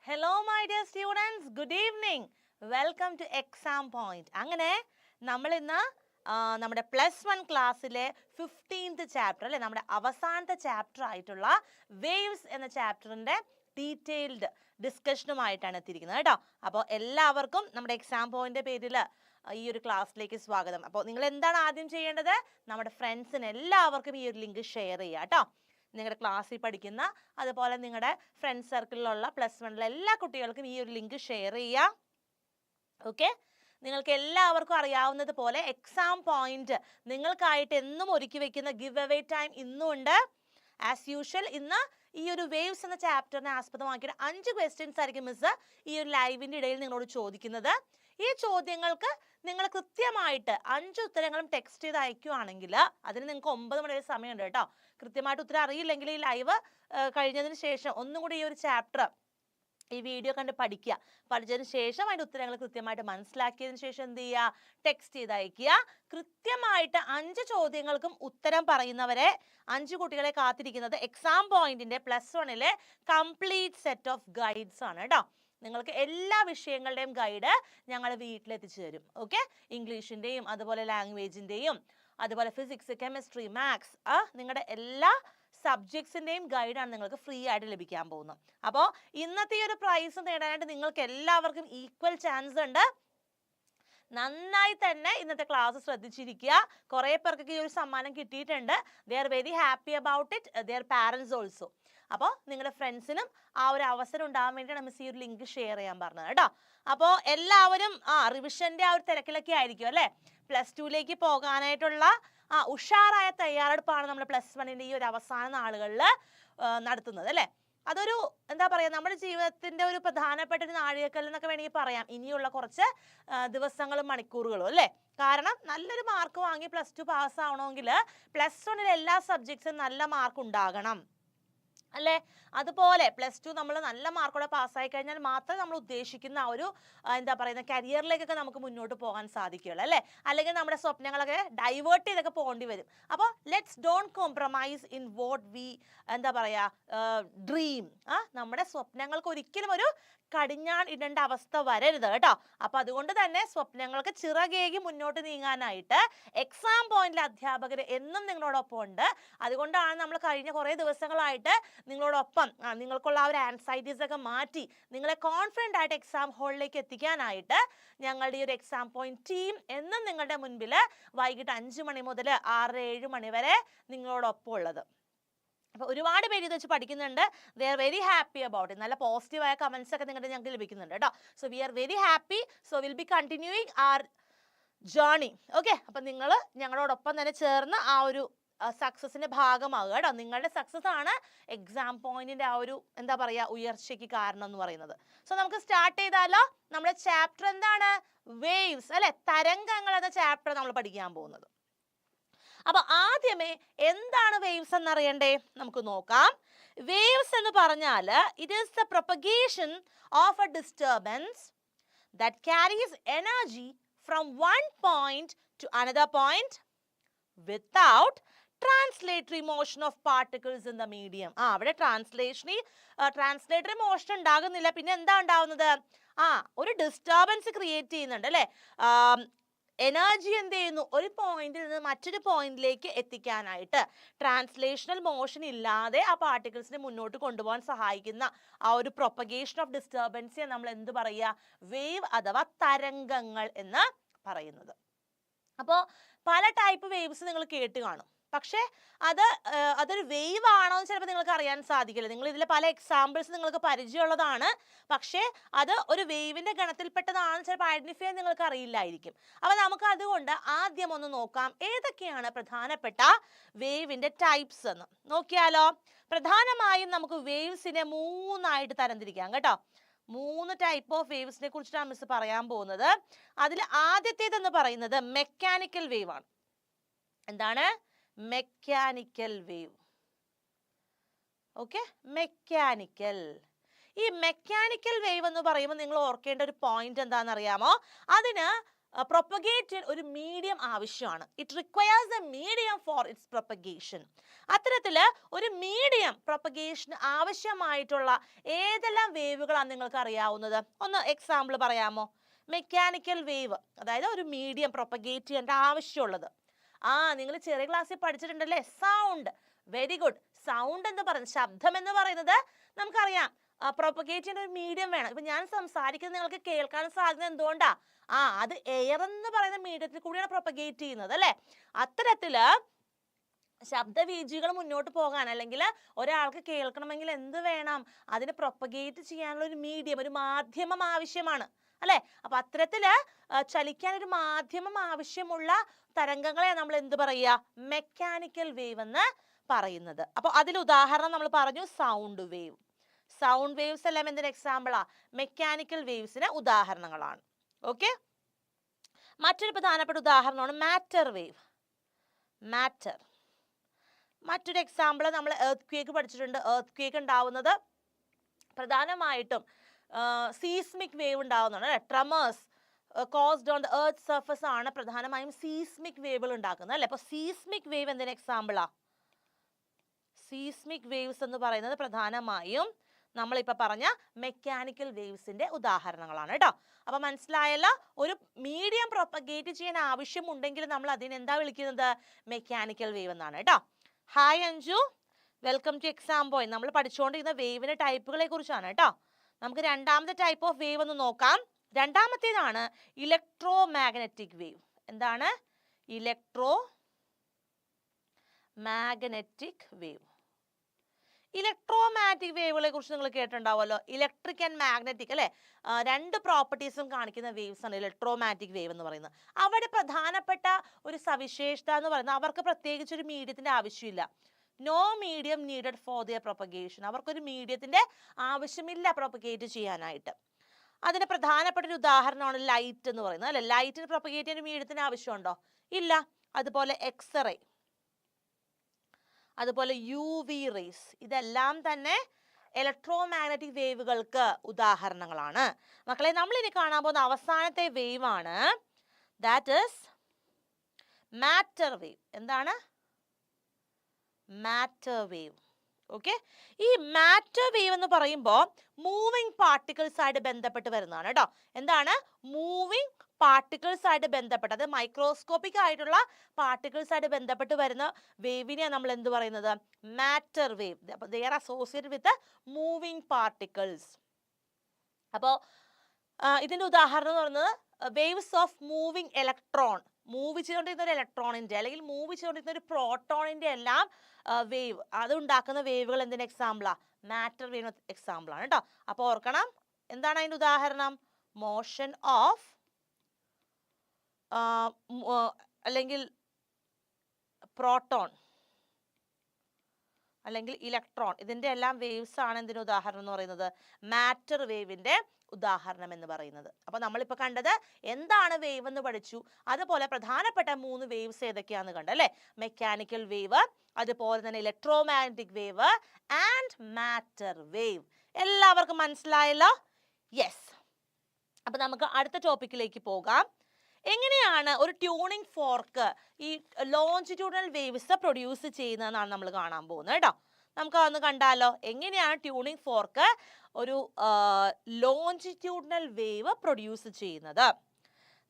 Hello my dear students, good evening. Welcome to exam point. അങ്ങനെ നമ്മൾ ഇന്ന് നമ്മുടെ +1 ക്ലാസ്സിലെ 15th ചാപ്റ്റർ അല്ലെ നമ്മുടെ അവസാനത്തെ ചാപ്റ്റർ ആയിട്ടുള്ള വേവ്സ് എന്ന ചാപ്റ്ററിന്റെ ഡീറ്റെയിൽഡ് ഡിസ്കഷനുമായിട്ടാണ് എത്തിയിരിക്കുന്നത് കേട്ടോ. അപ്പോൾ എല്ലാവർക്കും നമ്മുടെ എക്സാം പോയിന്റ് പേരിൽ ഈ ഒരു ക്ലാസ്സിലേക്ക് സ്വാഗതം. അപ്പോൾ നിങ്ങൾ എന്താണ് ആദ്യം ചെയ്യേണ്ടത്? നമ്മുടെ ഫ്രണ്ട്സിന് എല്ലാവർക്കും ഈ ഒരു ലിങ്ക് ഷെയർ ചെയ്യുക കേട്ടോ. നിങ്ങളുടെ ക്ലാസ്സിൽ പഠിക്കുന്ന അതുപോലെ നിങ്ങളുടെ ഫ്രണ്ട് സർക്കിളിലുള്ള +1 എല്ലാ കുട്ടികൾക്കും ഈ ഒരു ലിങ്ക് ഷെയർ ചെയ്യാം. ഓക്കെ, നിങ്ങൾക്ക് എല്ലാവർക്കും അറിയാവുന്നത് പോലെ എക്സാം പോയിന്റ് നിങ്ങൾക്കായിട്ട് എന്നും ഒരുക്കി വെക്കുന്ന ഗിവ് അവേ ടൈം ഇന്നും ഉണ്ട്. ആസ് യൂഷ്വൽ ഇന്ന് ഈ ഒരു വേവ്സ് എന്ന ചാപ്റ്ററിനെ ആസ്പദമാക്കിയിട്ട് 5 ക്വസ്റ്റ്യൻസ് ആയിരിക്കും മിസ് ഈ ഒരു ലൈവിൻ്റെ ഇടയിൽ നിങ്ങളോട് ചോദിക്കുന്നത്. ഈ ചോദ്യങ്ങൾക്ക് നിങ്ങൾ കൃത്യമായിട്ട് 5 ഉത്തരങ്ങളും ടെക്സ്റ്റ് ചെയ്ത് അയക്കുകയാണെങ്കിൽ അതിന് നിങ്ങൾക്ക് 9 മണി വരെ സമയമുണ്ട് കേട്ടോ. കൃത്യമായിട്ട് ഉത്തരം അറിയില്ലെങ്കിൽ ഈ ലൈവ് കഴിഞ്ഞതിന് ശേഷം ഒന്നും കൂടി ഈ ഒരു ചാപ്റ്റർ ഈ വീഡിയോ കണ്ട് പഠിച്ചതിന് ശേഷം അതിൻ്റെ ഉത്തരങ്ങൾ കൃത്യമായിട്ട് മനസ്സിലാക്കിയതിന് ശേഷം എന്ത് ചെയ്യുക? ടെക്സ്റ്റ് ചെയ്ത് അയക്കുക. കൃത്യമായിട്ട് 5 ചോദ്യങ്ങൾക്കും ഉത്തരം പറയുന്നവരെ 5 കുട്ടികളെ കാത്തിരിക്കുന്നത് എക്സാം പോയിന്റിന്റെ +1 കംപ്ലീറ്റ് സെറ്റ് ഓഫ് ഗൈഡ്സ് ആണ് കേട്ടോ. നിങ്ങൾക്ക് എല്ലാ വിഷയങ്ങളുടെയും ഗൈഡ് ഞങ്ങൾ വീട്ടിലെത്തിച്ചു തരും. ഓക്കെ, ഇംഗ്ലീഷിൻ്റെയും അതുപോലെ ലാംഗ്വേജിൻ്റെയും അതുപോലെ ഫിസിക്സ്, കെമിസ്ട്രി, മാത്സ് നിങ്ങളുടെ എല്ലാ സബ്ജക്ട്സിൻ്റെയും ഗൈഡാണ് നിങ്ങൾക്ക് ഫ്രീ ആയിട്ട് ലഭിക്കാൻ പോകുന്നത്. അപ്പോൾ ഇന്നത്തെ ഈ ഒരു പ്രൈസ് നേടാനായിട്ട് നിങ്ങൾക്ക് എല്ലാവർക്കും ഈക്വൽ ചാൻസ് ഉണ്ട്. നന്നായി തന്നെ ഇന്നത്തെ ക്ലാസ് ശ്രദ്ധിച്ചിരിക്കുക. കുറേ പേർക്ക് ഈ ഒരു സമ്മാനം കിട്ടിയിട്ടുണ്ട്. They are very happy about it, their parents also. അപ്പോൾ നിങ്ങളുടെ ഫ്രണ്ട്സിനും ആ ഒരു അവസരം ഉണ്ടാകാൻ വേണ്ടിയാണ് മിസ് ഈ ഒരു ലിങ്ക് ഷെയർ ചെയ്യാൻ പറഞ്ഞത് കേട്ടോ. അപ്പോൾ എല്ലാവരും റിവിഷൻ്റെ ആ ഒരു തിരക്കിലൊക്കെ ആയിരിക്കും അല്ലേ. +2ലേക്ക് പോകാനായിട്ടുള്ള ഉഷാറായ തയ്യാറെടുപ്പാണ് നമ്മൾ +1 ഈ ഒരു അവസാന നാളുകളിൽ നടത്തുന്നത് അല്ലേ. അതൊരു എന്താ പറയുക, നമ്മുടെ ജീവിതത്തിന്റെ ഒരു പ്രധാനപ്പെട്ട ഒരു നാഴികക്കല്ല് എന്നൊക്കെ വേണമെങ്കിൽ പറയാം ഇനിയുള്ള കുറച്ച് ദിവസങ്ങളും മണിക്കൂറുകളും അല്ലേ. കാരണം നല്ലൊരു മാർക്ക് വാങ്ങി +2 പാസ്സാവണമെങ്കിൽ +1 എല്ലാ സബ്ജക്ട്സും നല്ല മാർക്ക് ഉണ്ടാകണം അല്ലേ. അതുപോലെ +2 നമ്മൾ നല്ല മാർക്കോടെ പാസ്സായി കഴിഞ്ഞാൽ മാത്രമേ നമ്മൾ ഉദ്ദേശിക്കുന്ന ആ ഒരു എന്താ പറയുന്ന കരിയറിലേക്കൊക്കെ നമുക്ക് മുന്നോട്ട് പോകാൻ സാധിക്കുകയുള്ളൂ അല്ലേ. അല്ലെങ്കിൽ നമ്മുടെ സ്വപ്നങ്ങളൊക്കെ ഡൈവേർട്ട് ചെയ്തൊക്കെ പോകേണ്ടി വരും. അപ്പോൾ let's don't compromise in what we എന്താ പറയുക ഡ്രീം. നമ്മുടെ സ്വപ്നങ്ങൾക്ക് ഒരിക്കലും ഒരു കടിഞ്ഞാൺ ഇടേണ്ട അവസ്ഥ വരരുത് കേട്ടോ. അപ്പോൾ അതുകൊണ്ട് തന്നെ സ്വപ്നങ്ങൾക്ക് ചിറകേകി മുന്നോട്ട് നീങ്ങാനായിട്ട് എക്സാം പോയിന്റിലെ അധ്യാപകർ എന്നും നിങ്ങളോടൊപ്പം ഉണ്ട്. അതുകൊണ്ടാണ് നമ്മൾ കഴിഞ്ഞ കുറേ ദിവസങ്ങളായിട്ട് നിങ്ങളോടൊപ്പം നിങ്ങൾക്കുള്ള ആ ഒരു ആൻസൈറ്റീസ് ഒക്കെ മാറ്റി നിങ്ങളെ കോൺഫിഡൻ്റ് ആയിട്ട് എക്സാം ഹാളിലേക്ക് എത്തിക്കാനായിട്ട് ഞങ്ങളുടെ ഈ ഒരു എക്സാം പോയിന്റ് ടീം എന്നും നിങ്ങളുടെ മുൻപിൽ വൈകിട്ട് 5 മണി മുതൽ 6-7 മണി വരെ നിങ്ങളോടൊപ്പം ഉള്ളത്. അപ്പോൾ ഒരുപാട് പേര് ഇത് വെച്ച് പഠിക്കുന്നുണ്ട്. They are very happy about it. നല്ല പോസിറ്റീവായ കമൻസ് ഒക്കെ നിങ്ങളുടെ ഞങ്ങൾക്ക് ലഭിക്കുന്നുണ്ട് കേട്ടോ. So we are very happy. So will be continuing our journey. Okay, അപ്പം നിങ്ങൾ ഞങ്ങളോടൊപ്പം തന്നെ ചേർന്ന് ആ ഒരു സക്സസിന്റെ ഭാഗമാകുക കേട്ടോ. നിങ്ങളുടെ സക്സസ് ആണ് എക്സാം പോയിന്റിന്റെ ആ ഒരു എന്താ പറയുക ഉയർച്ചയ്ക്ക് കാരണം എന്ന് പറയുന്നത്. സോ നമുക്ക് സ്റ്റാർട്ട് ചെയ്താലോ. നമ്മുടെ ചാപ്റ്റർ എന്താണ്? വേവ്സ് അല്ലെ, തരംഗങ്ങൾ എന്ന ചാപ്റ്റർ നമ്മൾ പഠിക്കാൻ പോകുന്നത്. അപ്പൊ ആദ്യമേ എന്താണ് വേവ്സ് എന്നറിയണ്ടേ? നമുക്ക് നോക്കാം. വേവ്സ് എന്ന് പറഞ്ഞാൽ it is the propagation of A disturbance that carries energy from one point two another point without translatory motion of particles in the medium. അവിടെ ട്രാൻസ്ലേറ്ററി മോഷൻ ഉണ്ടാകുന്നില്ല. പിന്നെ എന്താ ഉണ്ടാവുന്നത്? ഒരു ഡിസ്റ്റർബൻസ് ക്രിയേറ്റ് ചെയ്യുന്നുണ്ട് അല്ലേ. എനർജി എന്ത് ചെയ്യുന്നു? ഒരു പോയിന്റിൽ നിന്ന് മറ്റൊരു പോയിന്റിലേക്ക് എത്തിക്കാനായിട്ട് ട്രാൻസ്ലേഷണൽ മോഷൻ ഇല്ലാതെ ആ പാർട്ടിക്കിൾസിനെ മുന്നോട്ട് കൊണ്ടുപോകാൻ സഹായിക്കുന്ന ആ ഒരു പ്രൊപ്പഗേഷൻ ഓഫ് ഡിസ്റ്റർബൻസിനെ നമ്മൾ എന്ത് പറയുക? വേവ് അഥവാ തരംഗങ്ങൾ എന്ന് പറയുന്നത്. അപ്പോൾ പല ടൈപ്പ് വേവ്സ് നിങ്ങൾ കേട്ട് കാണും. പക്ഷേ അതൊരു വേവ് ആണോ എന്ന് ചിലപ്പോൾ നിങ്ങൾക്ക് അറിയാൻ സാധിക്കില്ല. നിങ്ങൾ ഇതിലെ പല എക്സാമ്പിൾസ് നിങ്ങൾക്ക് പരിചയമുള്ളതാണ്. പക്ഷേ അത് ഒരു വേവിന്റെ ഗണത്തിൽപ്പെട്ടതാണെന്ന് ചിലപ്പോൾ ഐഡന്റിഫൈ ചെയ്യാൻ നിങ്ങൾക്ക് അറിയില്ലായിരിക്കും. അപ്പോൾ നമുക്ക് അതുകൊണ്ട് ആദ്യം ഒന്ന് നോക്കാം ഏതൊക്കെയാണ് പ്രധാനപ്പെട്ട വേവിന്റെ ടൈപ്സ് എന്ന് നോക്കിയാലോ. പ്രധാനമായും നമുക്ക് വേവ്സിനെ 3 തരംതിരിക്കാം കേട്ടോ. 3 ടൈപ്പ് ഓഫ് വേവ്സിനെ കുറിച്ചിട്ടാണ് മിസ് പറയാൻ പോകുന്നത്. അതിൽ ആദ്യത്തേതെന്ന് പറയുന്നത് മെക്കാനിക്കൽ വേവ് ആണ്. എന്താണ്? Mechanical wave. Okay, mechanical. ഈ മെക്കാനിക്കൽ വേവ് എന്ന് പറയുമ്പോൾ നിങ്ങൾ ഓർക്കേണ്ട ഒരു പോയിന്റ് എന്താണെന്ന് അറിയാമോ? അതിന് പ്രൊപ്പഗേറ്റ് ചെയ്യാൻ ഒരു മീഡിയം ആവശ്യമാണ്. It requires A medium four it's propagation. അത്തരത്തിൽ ഒരു മീഡിയം പ്രൊപ്പഗേഷന് ആവശ്യമായിട്ടുള്ള ഏതെല്ലാം വേവുകളാണ് നിങ്ങൾക്ക് അറിയാവുന്നത്? ഒന്ന് എക്സാമ്പിൾ പറയാമോ? മെക്കാനിക്കൽ വേവ്, അതായത് ഒരു മീഡിയം പ്രൊപ്പഗേറ്റ് ചെയ്യേണ്ട ആവശ്യമുള്ളത്. നിങ്ങൾ ചെറിയ ക്ലാസ്സിൽ പഠിച്ചിട്ടുണ്ടല്ലേ, സൗണ്ട്. Very good. സൗണ്ട് എന്ന് പറയുന്നത്, ശബ്ദം എന്ന് പറയുന്നത് നമുക്കറിയാം പ്രൊപ്പഗേറ്റ് ചെയ്യുന്ന ഒരു മീഡിയം വേണം. ഇപ്പൊ ഞാൻ സംസാരിക്കുന്നത് നിങ്ങൾക്ക് കേൾക്കാൻ സാധിക്കുന്നത് എന്തുകൊണ്ടാ? അത് എയർ എന്ന് പറയുന്ന മീഡിയത്തിൽ കൂടിയാണ് പ്രൊപ്പഗേറ്റ് ചെയ്യുന്നത് അല്ലെ. അത്തരത്തില് ശബ്ദവീജികൾ മുന്നോട്ട് പോകാൻ അല്ലെങ്കിൽ ഒരാൾക്ക് കേൾക്കണമെങ്കിൽ എന്ത് വേണം? അതിന് പ്രൊപ്പഗേറ്റ് ചെയ്യാനുള്ള ഒരു മീഡിയം, ഒരു മാധ്യമം ആവശ്യമാണ് അല്ലെ. അപ്പൊ അത്തരത്തില് ചലിക്കാൻ ഒരു മാധ്യമം ആവശ്യമുള്ള തരംഗങ്ങളെ നമ്മൾ എന്ത് പറയുക? മെക്കാനിക്കൽ വേവ് എന്ന് പറയുന്നത്. അപ്പൊ അതിൽ ഉദാഹരണം നമ്മൾ പറഞ്ഞു സൗണ്ട് വേവ്. സൗണ്ട് വേവ്സ് എല്ലാം എന്തിന് എക്സാമ്പിളാ? മെക്കാനിക്കൽ വേവ്സിന് ഉദാഹരണങ്ങളാണ്. ഓക്കെ. മറ്റൊരു പ്രധാനപ്പെട്ട ഉദാഹരണമാണ് മാറ്റർ വേവ്. മാറ്റർ. മറ്റൊരു എക്സാമ്പിൾ നമ്മൾ എർത്ത് ക്വേക്ക് പഠിച്ചിട്ടുണ്ട്. എർത്ത് ക്വേക്ക് ഉണ്ടാവുന്നത് പ്രധാനമായിട്ടും സീസ്മിക് വേവ് ഉണ്ടാവുന്നതാണ് അല്ലെ. Tremors caused on the earth surface ആണ് പ്രധാനമായും സീസ്മിക് വേവുകൾ ഉണ്ടാക്കുന്നത് അല്ലെ. അപ്പൊ സീസ്മിക് വേവ് എന്തിന് എക്സാമ്പിളാ? സീസ്മിക് വേവ്സ് എന്ന് പറയുന്നത് പ്രധാനമായും നമ്മളിപ്പോ പറഞ്ഞ മെക്കാനിക്കൽ വേവ്സിന്റെ ഉദാഹരണങ്ങളാണ് കേട്ടോ. അപ്പൊ മനസ്സിലായല്ലോ, ഒരു മീഡിയം പ്രൊപ്പഗേറ്റ് ചെയ്യാൻ ആവശ്യമുണ്ടെങ്കിൽ നമ്മൾ അതിനെന്താ വിളിക്കുന്നത്? മെക്കാനിക്കൽ വേവ് എന്നാണ് കേട്ടോ. Hi Anju, welcome to exam point. നമ്മൾ പഠിച്ചുകൊണ്ടിരുന്ന വേവിന്റെ ടൈപ്പുകളെ കുറിച്ചാണ് കേട്ടോ. നമുക്ക് രണ്ടാമത്തെ ടൈപ്പ് ഓഫ് വേവ് ഒന്ന് നോക്കാം. രണ്ടാമത്തേതാണ് ഇലക്ട്രോ മാഗ്നറ്റിക് വേവ്. എന്താണ്? Electro magnetic wave. ഇലക്ട്രോമാഗ്നറ്റിക് വേവുകളെ കുറിച്ച് നിങ്ങൾ കേട്ടിട്ടുണ്ടാവുമല്ലോ. ഇലക്ട്രിക് ആൻഡ് മാഗ്നറ്റിക് അല്ലെ, രണ്ട് പ്രോപ്പർട്ടീസും കാണിക്കുന്ന വേവ്സ് ആണ് ഇലക്ട്രോമാഗ്നറ്റിക് വേവ് എന്ന് പറയുന്നത്. അവിടെ പ്രധാനപ്പെട്ട ഒരു സവിശേഷത എന്ന് പറയുന്നത് അവർക്ക് പ്രത്യേകിച്ച് ഒരു മീഡിയത്തിന്റെ ആവശ്യമില്ല. No medium needed for their propagation. അവർക്കൊരു മീഡിയത്തിന്റെ ആവശ്യമില്ല പ്രൊപ്പഗേറ്റ് ചെയ്യാനായിട്ട്. അതിന് പ്രധാനപ്പെട്ട ഒരു ഉദാഹരണമാണ് ലൈറ്റ് എന്ന് പറയുന്നത് അല്ലെ. ലൈറ്റിന് പ്രൊപ്പഗേറ്റ് ചെയ്യാൻ മീഡിയത്തിന് ആവശ്യമുണ്ടോ? ഇല്ല. അതുപോലെ എക്സ്റേ, അതുപോലെ UV റേസ്, ഇതെല്ലാം തന്നെ ഇലക്ട്രോമാഗ്നറ്റിക് വേവുകൾക്ക് ഉദാഹരണങ്ങളാണ്. മക്കളെ, നമ്മൾ ഇനി കാണാൻ പോകുന്ന അവസാനത്തെ വേവ് ആണ്, ദാറ്റ് ഈസ് മാറ്റർ വേവ്. എന്താണ്? Matter wave. ഓക്കെ. ഈ മാറ്റർ വേവ് എന്ന് പറയുമ്പോൾ മൂവിങ് പാർട്ടിക്കിൾസ് ആയിട്ട് ബന്ധപ്പെട്ട് വരുന്നതാണ് കേട്ടോ. എന്താണ്? മൂവിങ് പാർട്ടിക്കിൾസ് ആയിട്ട് ബന്ധപ്പെട്ട്, അത് മൈക്രോസ്കോപ്പിക് ആയിട്ടുള്ള പാർട്ടിക്കിൾസ് ആയിട്ട് ബന്ധപ്പെട്ട് വരുന്ന വേവിനെയാണ് നമ്മൾ എന്ത് പറയുന്നത്? Matter wave. അപ്പോൾ they are associated with moving particles. അപ്പോൾ ഇതിന്റെ ഉദാഹരണം എന്ന് പറയുന്നത് waves of moving electron. Move ചെയ്തുകൊണ്ടിരുന്ന ഒരു ഇലക്ട്രോണിന്റെ അല്ലെങ്കിൽ മൂവ് ചെയ്തുകൊണ്ടിരുന്ന ഒരു പ്രോട്ടോണിന്റെ എല്ലാം വേവ്, അത് ഉണ്ടാക്കുന്ന വേവുകൾ എന്തിന് എക്സാമ്പിളാ? മാറ്റർ വേവ് എക്സാമ്പിൾ ആണ് കേട്ടോ. അപ്പൊ ഓർക്കണം, എന്താണ് അതിന്റെ ഉദാഹരണം? മോഷൻ ഓഫ് അല്ലെങ്കിൽ പ്രോട്ടോൺ അല്ലെങ്കിൽ ഇലക്ട്രോൺ, ഇതിന്റെ എല്ലാം വേവ്സ് ആണ് എന്തിന് ഉദാഹരണം എന്ന് പറയുന്നത്? മാറ്റർ വേവിന്റെ ഉദാഹരണം എന്ന് പറയുന്നത്. അപ്പൊ നമ്മളിപ്പോ കണ്ടത് എന്താണ് വേവ് എന്ന് പഠിച്ചു. അതുപോലെ പ്രധാനപ്പെട്ട 3 വേവ്സ് ഏതൊക്കെയാന്ന് കണ്ടല്ലേ. മെക്കാനിക്കൽ വേവ്, അതുപോലെ തന്നെ electromagnetic wave and matter wave. എല്ലാവർക്കും മനസ്സിലായല്ലോ? യെസ്. അപ്പൊ നമുക്ക് അടുത്ത ടോപ്പിക്കിലേക്ക് പോകാം. എങ്ങനെയാണ് ഒരു ട്യൂണിംഗ് ഫോർക്ക് ഈ ലോഞ്ചിറ്റ്യൂഡൽ വേവ്സ് പ്രൊഡ്യൂസ് ചെയ്യുന്നതെന്നാണ് നമ്മൾ കാണാൻ പോകുന്നത് കേട്ടോ. നമുക്ക് അതൊന്ന് കണ്ടാലോ. എങ്ങനെയാണ് ട്യൂണിംഗ് ഫോർക്ക് ഒരു ലോഞ്ചിറ്റ്യൂഡൽ വേവ് പ്രൊഡ്യൂസ് ചെയ്യുന്നത്?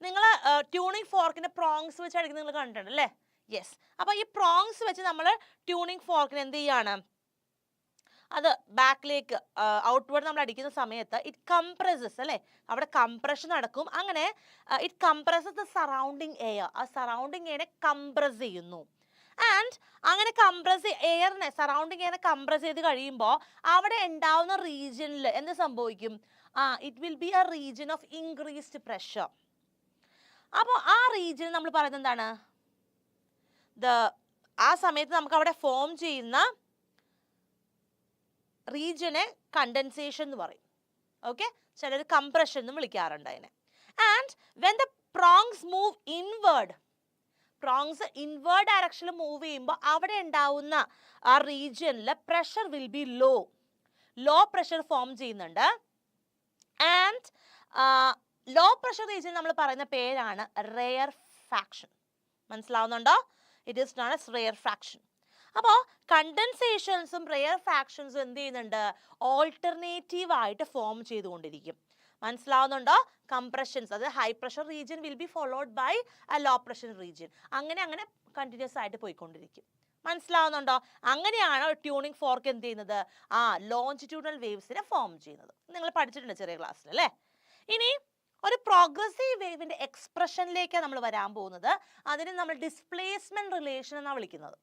നിങ്ങൾ ട്യൂണിംഗ് ഫോർക്കിന്റെ പ്രോങ്സ് വെച്ച് അടിക്കുന്നത് നിങ്ങൾ കണ്ടിട്ടുണ്ട് അല്ലേ? യെസ്. അപ്പൊ ഈ പ്രോങ്സ് വെച്ച് നമ്മൾ ട്യൂണിംഗ് ഫോർക്കിന് എന്ത് ചെയ്യാണ്? അത് ബാക്കിലേക്ക് ഔട്ട്വേർഡ് നമ്മൾ അടിക്കുന്ന സമയത്ത് ഇറ്റ് കംപ്രസസ് അല്ലേ, അവിടെ കംപ്രഷൻ നടക്കും. അങ്ങനെ it compresses the surrounding air. ആ സറൗണ്ടിങ് എയറിനെ കംപ്രസ് ചെയ്യുന്നു. ആൻഡ് അങ്ങനെ കംപ്രസ് എയറിനെ, സറൗണ്ടിങ് എയറിനെ കംപ്രസ് ചെയ്ത് കഴിയുമ്പോൾ അവിടെ ഉണ്ടാവുന്ന റീജിയനിൽ എന്ത് സംഭവിക്കും? It will B A region of increased pressure. അപ്പോൾ ആ റീജിയൻ നമ്മൾ പറയുന്നത് എന്താണ്? ആ സമയത്ത് നമുക്ക് അവിടെ ഫോം ചെയ്യുന്ന റീജിയനെ കണ്ടൻസേഷൻ എന്ന് പറയും. ഓക്കെ, ചിലർ കംപ്രഷൻ എന്ന് വിളിക്കാറുണ്ട് അതിനെ. And when the prongs move inward, prongs inward ഡയറക്ഷനിൽ മൂവ് ചെയ്യുമ്പോൾ അവിടെ ഉണ്ടാവുന്ന ആ റീജിയനിൽ pressure will be low pressure form ചെയ്യുന്നുണ്ട്. ആൻഡ് ലോ പ്രഷർ റീജിയൻ നമ്മൾ പറയുന്ന പേരാണ് റെയർ ഫാക്ഷൻ. മനസ്സിലാവുന്നുണ്ടോ? It is known as rare fraction. അപ്പോൾ കണ്ടൻസേഷൻസും റെയർ ഫാക്ഷൻസും എന്ത് ചെയ്യുന്നുണ്ട്? ഓൾട്ടർനേറ്റീവ് ആയിട്ട് ഫോം ചെയ്തുകൊണ്ടിരിക്കും. മനസ്സിലാവുന്നുണ്ടോ? കംപ്രഷൻസ്, അത് high pressure region will be followed by a low pressure region. അങ്ങനെ അങ്ങനെ കണ്ടിന്യൂസ് ആയിട്ട് പോയിക്കൊണ്ടിരിക്കും. മനസ്സിലാവുന്നുണ്ടോ? അങ്ങനെയാണ് ട്യൂണിംഗ് ഫോർക്ക് എന്ത് ചെയ്യുന്നത്? ലോഞ്ചിറ്റ്യൂഡൽ വേവ്സിനെ ഫോം ചെയ്യുന്നത്. നിങ്ങൾ പഠിച്ചിട്ടുണ്ട് ചെറിയ ക്ലാസ്സിൽ അല്ലേ? ഇനി ഒരു പ്രോഗ്രസീവ് വേവിന്റെ എക്സ്പ്രഷനിലേക്ക് നമ്മൾ വരാൻ പോകുന്നത്. അതിനെ നമ്മൾ ഡിസ്പ്ലേസ്മെന്റ് റിലേഷൻ എന്നാണ് വിളിക്കുന്നത്.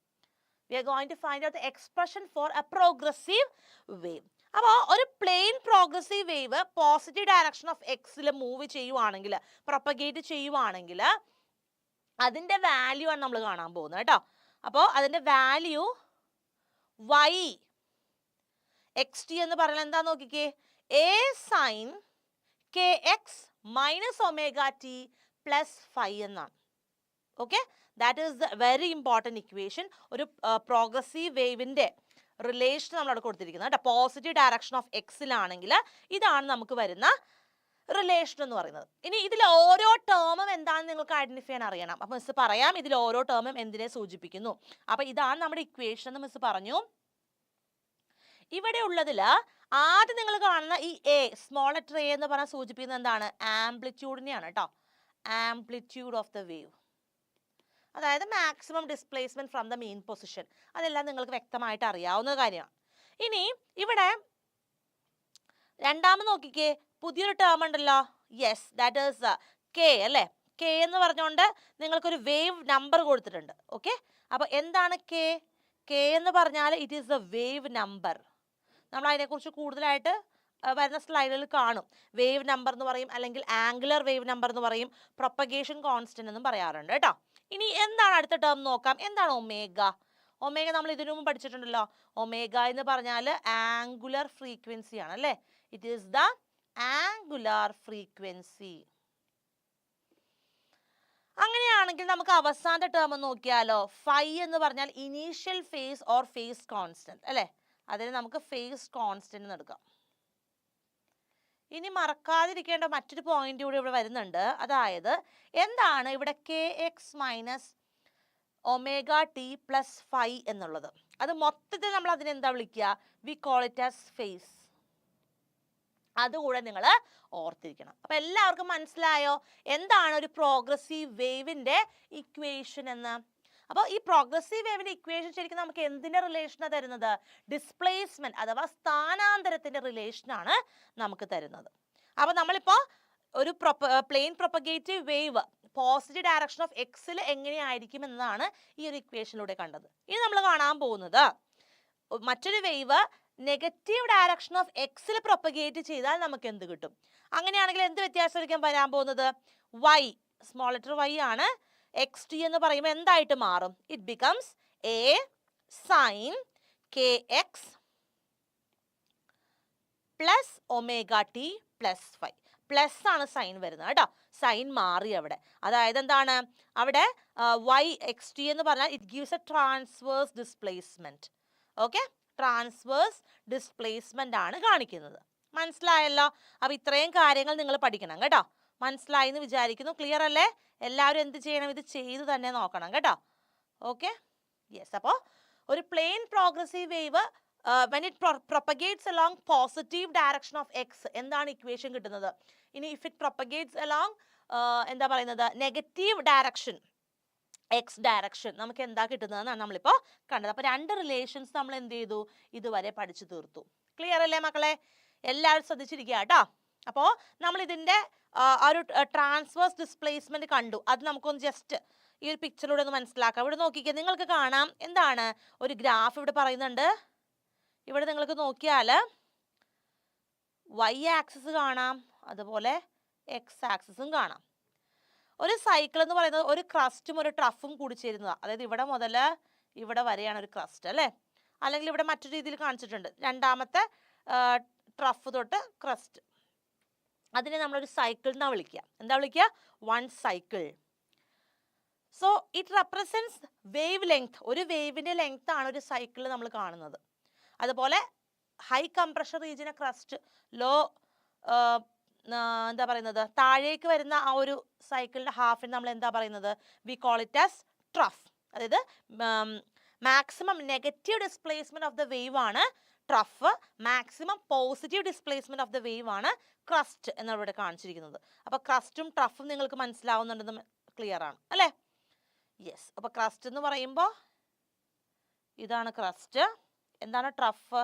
We are going to find out the expression for a progressive wave. അപ്പോൾ ഒരു plain progressive wave positive direction of എക്സിൽ മൂവ് ചെയ്യുവാണെങ്കിൽ, പ്രൊപ്പഗേറ്റ് ചെയ്യുവാണെങ്കിൽ അതിൻ്റെ വാല്യൂ ആണ് നമ്മൾ കാണാൻ പോകുന്നത് കേട്ടോ. അപ്പോൾ അതിൻ്റെ വാല്യൂ y എക്സ് ടി എന്ന് പറയുന്നത് എന്താ നോക്കിക്കേ, a sin kx minus omega t plus phi എന്നാണ്. Okay, that is the very important equation. ഒരു പ്രോഗ്രസീവ് വേവിൻ്റെ റിലേഷൻ നമ്മളവിടെ കൊടുത്തിരിക്കുന്നത് കേട്ടോ. പോസിറ്റീവ് ഡയറക്ഷൻ ഓഫ് എക്സിലാണെങ്കിൽ ഇതാണ് നമുക്ക് വരുന്ന റിലേഷൻ എന്ന് പറയുന്നത്. ഇനി ഇതിൽ ഓരോ ടേമും എന്താണെന്ന് നിങ്ങൾക്ക് ഐഡന്റിഫൈ ചെയ്യാൻ അറിയണം. അപ്പം മിസ് പറയാം ഇതിൽ ഓരോ ടേമും എന്തിനെ സൂചിപ്പിക്കുന്നു. അപ്പം ഇതാണ് നമ്മുടെ ഇക്വേഷൻ എന്ന് മിസ് പറഞ്ഞു. ഇവിടെ ഉള്ളതിൽ ആദ്യം നിങ്ങൾ കാണുന്ന ഈ എ, സ്മോൾ ലെറ്റർ എ എന്ന് പറഞ്ഞാൽ സൂചിപ്പിക്കുന്നത് എന്താണ്? ആംപ്ലിറ്റ്യൂഡിനെയാണ് കേട്ടോ. ആംപ്ലിറ്റ്യൂഡ് ഓഫ് ദ വേവ്, അതായത് maximum displacement from the main position. അതെല്ലാം നിങ്ങൾക്ക് വ്യക്തമായിട്ട് അറിയാവുന്ന കാര്യമാണ്. ഇനി ഇവിടെ രണ്ടാമത് നോക്കിക്കേ, പുതിയൊരു ടേം ഉണ്ടല്ലോ. യെസ്, ദാറ്റ് ഈസ് കെ അല്ലേ. കെ എന്ന് പറഞ്ഞുകൊണ്ട് നിങ്ങൾക്കൊരു വേവ് നമ്പർ കൊടുത്തിട്ടുണ്ട്. ഓക്കെ, അപ്പോൾ എന്താണ് കെ? കെ എന്ന് പറഞ്ഞാൽ it is the wave number. നമ്മൾ അതിനെക്കുറിച്ച് കൂടുതലായിട്ട് വരുന്ന സ്ലൈഡുകളിൽ കാണും. വേവ് നമ്പർ എന്ന് പറയും, അല്ലെങ്കിൽ ആംഗുലർ വേവ് നമ്പർ എന്ന് പറയും, പ്രൊപ്പഗേഷൻ കോൺസ്റ്റന്റ് എന്നും പറയാറുണ്ട് കേട്ടോ. ഇനി എന്താണ് അടുത്ത ടേം നോക്കാം. എന്താണ് ഒമേഗ? ഒമേഗ നമ്മൾ ഇതിനു മുമ്പ് പഠിച്ചിട്ടുണ്ടല്ലോ. ഒമേഗ എന്ന് പറഞ്ഞാൽ ആംഗുലർ ഫ്രീക്വൻസി ആണ് അല്ലേ. It is the angular frequency. അങ്ങനെയാണെങ്കിൽ നമുക്ക് അവസാനത്തെ ടേം നോക്കിയാലോ. ഫൈ എന്ന് പറഞ്ഞാൽ initial phase or phase constant അല്ലേ. അതിന് നമുക്ക് ഫേസ് കോൺസ്റ്റന്റ് എന്ന് എടുക്കാം. ഇനി മറക്കാതിരിക്കേണ്ട മറ്റൊരു പോയിന്റ് കൂടി ഇവിടെ വരുന്നുണ്ട്. അതായത് എന്താണ് ഇവിടെ K X minus omega T plus phi എന്നുള്ളത്. അത് മൊത്തത്തിൽ നമ്മൾ അതിനെന്താ വിളിക്കുക? We call it as phase. അതുകൂടെ നിങ്ങൾ ഓർത്തിരിക്കണം. അപ്പൊ എല്ലാവർക്കും മനസ്സിലായോ എന്താണ് ഒരു പ്രോഗ്രസീവ് വേവിന്റെ ഇക്വേഷൻ എന്ന്? അപ്പോൾ ഈ പ്രോഗ്രസീവ് വേവിന്റെ ഇക്വേഷൻ ശരിക്കും നമുക്ക് എന്തിന്റെ റിലേഷനാണ് തരുന്നത്? ഡിസ്പ്ലേസ്മെന്റ് അഥവാ സ്ഥാനാന്തരത്തിന്റെ റിലേഷനാണ് നമുക്ക് തരുന്നത്. അപ്പോൾ നമ്മളിപ്പോൾ ഒരു plane propagative wave positive direction of എക്സിൽ എങ്ങനെയായിരിക്കും എന്നതാണ് ഈ ഒരു ഇക്വേഷനിലൂടെ കണ്ടത്. ഇനി നമ്മൾ കാണാൻ പോകുന്നത് മറ്റൊരു വേവ് നെഗറ്റീവ് ഡയറക്ഷൻ ഓഫ് എക്സിൽ പ്രൊപ്പഗേറ്റ് ചെയ്താൽ നമുക്ക് എന്ത് കിട്ടും? അങ്ങനെയാണെങ്കിൽ എന്ത് വ്യത്യാസമായിരിക്കും വരാൻ പോകുന്നത്? y, സ്മോൾ ലെറ്റർ y ആണ്. എക്സ് ടി എന്ന് പറയുമ്പോൾ എന്തായിട്ട് മാറും? It becomes a sine K X plus omega T plus phi. Plus ആണ് സൈൻ വരുന്നത് കേട്ടോ. സൈൻ മാറി അവിടെ. അതായത് എന്താണ് അവിടെ y എക്സ് ടി എന്ന് പറഞ്ഞാൽ it gives A transverse displacement. Okay, transverse displacement ആണ് കാണിക്കുന്നത്. മനസ്സിലായല്ലോ? അപ്പൊ ഇത്രയും കാര്യങ്ങൾ നിങ്ങൾ പഠിക്കണം കേട്ടോ. മനസ്സിലായി എന്ന് വിചാരിക്കുന്നു. ക്ലിയർ അല്ലേ? എല്ലാവരും എന്ത് ചെയ്യണം? ഇത് ചെയ്ത് തന്നെ നോക്കണം കേട്ടോ. Okay, yes. അപ്പോൾ ഒരു plain progressive wave when it propagates along positive direction of x എന്താണ് ഇക്വേഷൻ കിട്ടുന്നത്? ഇനി if it propagates along എന്താ പറയുന്നത് നെഗറ്റീവ് ഡയറക്ഷൻ എക്സ് ഡയറക്ഷൻ നമുക്ക് എന്താ കിട്ടുന്നതെന്നാണ് നമ്മളിപ്പോൾ കണ്ടത്. അപ്പോൾ രണ്ട് റിലേഷൻസ് നമ്മൾ എന്ത് ചെയ്തു? ഇതുവരെ പഠിച്ചു തീർത്തു. ക്ലിയർ അല്ലേ മക്കളെ? എല്ലാവരും ശ്രദ്ധിച്ചിരിക്കുക കേട്ടോ. അപ്പോൾ നമ്മൾ ഇതിൻ്റെ ഒരു ട്രാൻസ്വേഴ്സ് ഡിസ്പ്ലേസ്മെന്റ് കണ്ടു. അത് നമുക്കൊന്ന് ജസ്റ്റ് ഈ ഒരു പിക്ചറിലൂടെ ഒന്ന് മനസ്സിലാക്കാം. ഇവിടെ നോക്കിക്കുക, നിങ്ങൾക്ക് കാണാം എന്താണ് ഒരു ഗ്രാഫ് ഇവിടെ പറയുന്നുണ്ട്. ഇവിടെ നിങ്ങൾക്ക് നോക്കിയാൽ y ആക്സിസ് കാണാം, അതുപോലെ എക്സ് ആക്സിസും കാണാം. ഒരു സൈക്കിൾ എന്ന് പറയുന്നത് ഒരു ക്രസ്റ്റും ഒരു ട്രഫും കൂടി ചേരുന്നതാണ്. അതായത് ഇവിടെ മുതൽ ഇവിടെ വരെയാണ് ഒരു ക്രസ്റ്റ് അല്ലേ. അല്ലെങ്കിൽ ഇവിടെ മറ്റൊരു രീതിയിൽ കാണിച്ചിട്ടുണ്ട്, രണ്ടാമത്തെ ട്രഫ് തൊട്ട് ക്രസ്റ്റ്. അതിനെ നമ്മളൊരു സൈക്കിൾ എന്നാ വിളിക്കുക. എന്താ വിളിക്കുക? One cycle. So it represents wave length. ഒരു വേവിന്റെ ലെങ്ത് ആണ് ഒരു സൈക്കിളിൽ നമ്മൾ കാണുന്നത്. അതുപോലെ ഹൈ കംപ്രഷൻ റീജിയനെ ക്രസ്റ്റ്, ലോ എന്താ പറയുന്നത്, താഴേക്ക് വരുന്ന ആ ഒരു സൈക്കിളിന്റെ ഹാഫിന് നമ്മൾ എന്താ പറയുന്നത്, we call it as trough. അതായത് maximum negative displacement of the wave ആണ് trough, maximum positive displacement of the wave ആണ് ക്രസ്റ്റ് എന്നിവിടെ കാണിച്ചിരിക്കുന്നത്. അപ്പൊ ക്രസ്റ്റും ട്രഫും നിങ്ങൾക്ക് മനസ്സിലാവുന്നുണ്ടെന്ന് ക്ലിയർ ആണ് അല്ലേ? യെസ്. അപ്പൊ ക്രസ്റ്റ് എന്ന് പറയുമ്പോൾ ഇതാണ് ക്രസ്റ്റ്. എന്താണ് ട്രഫ്?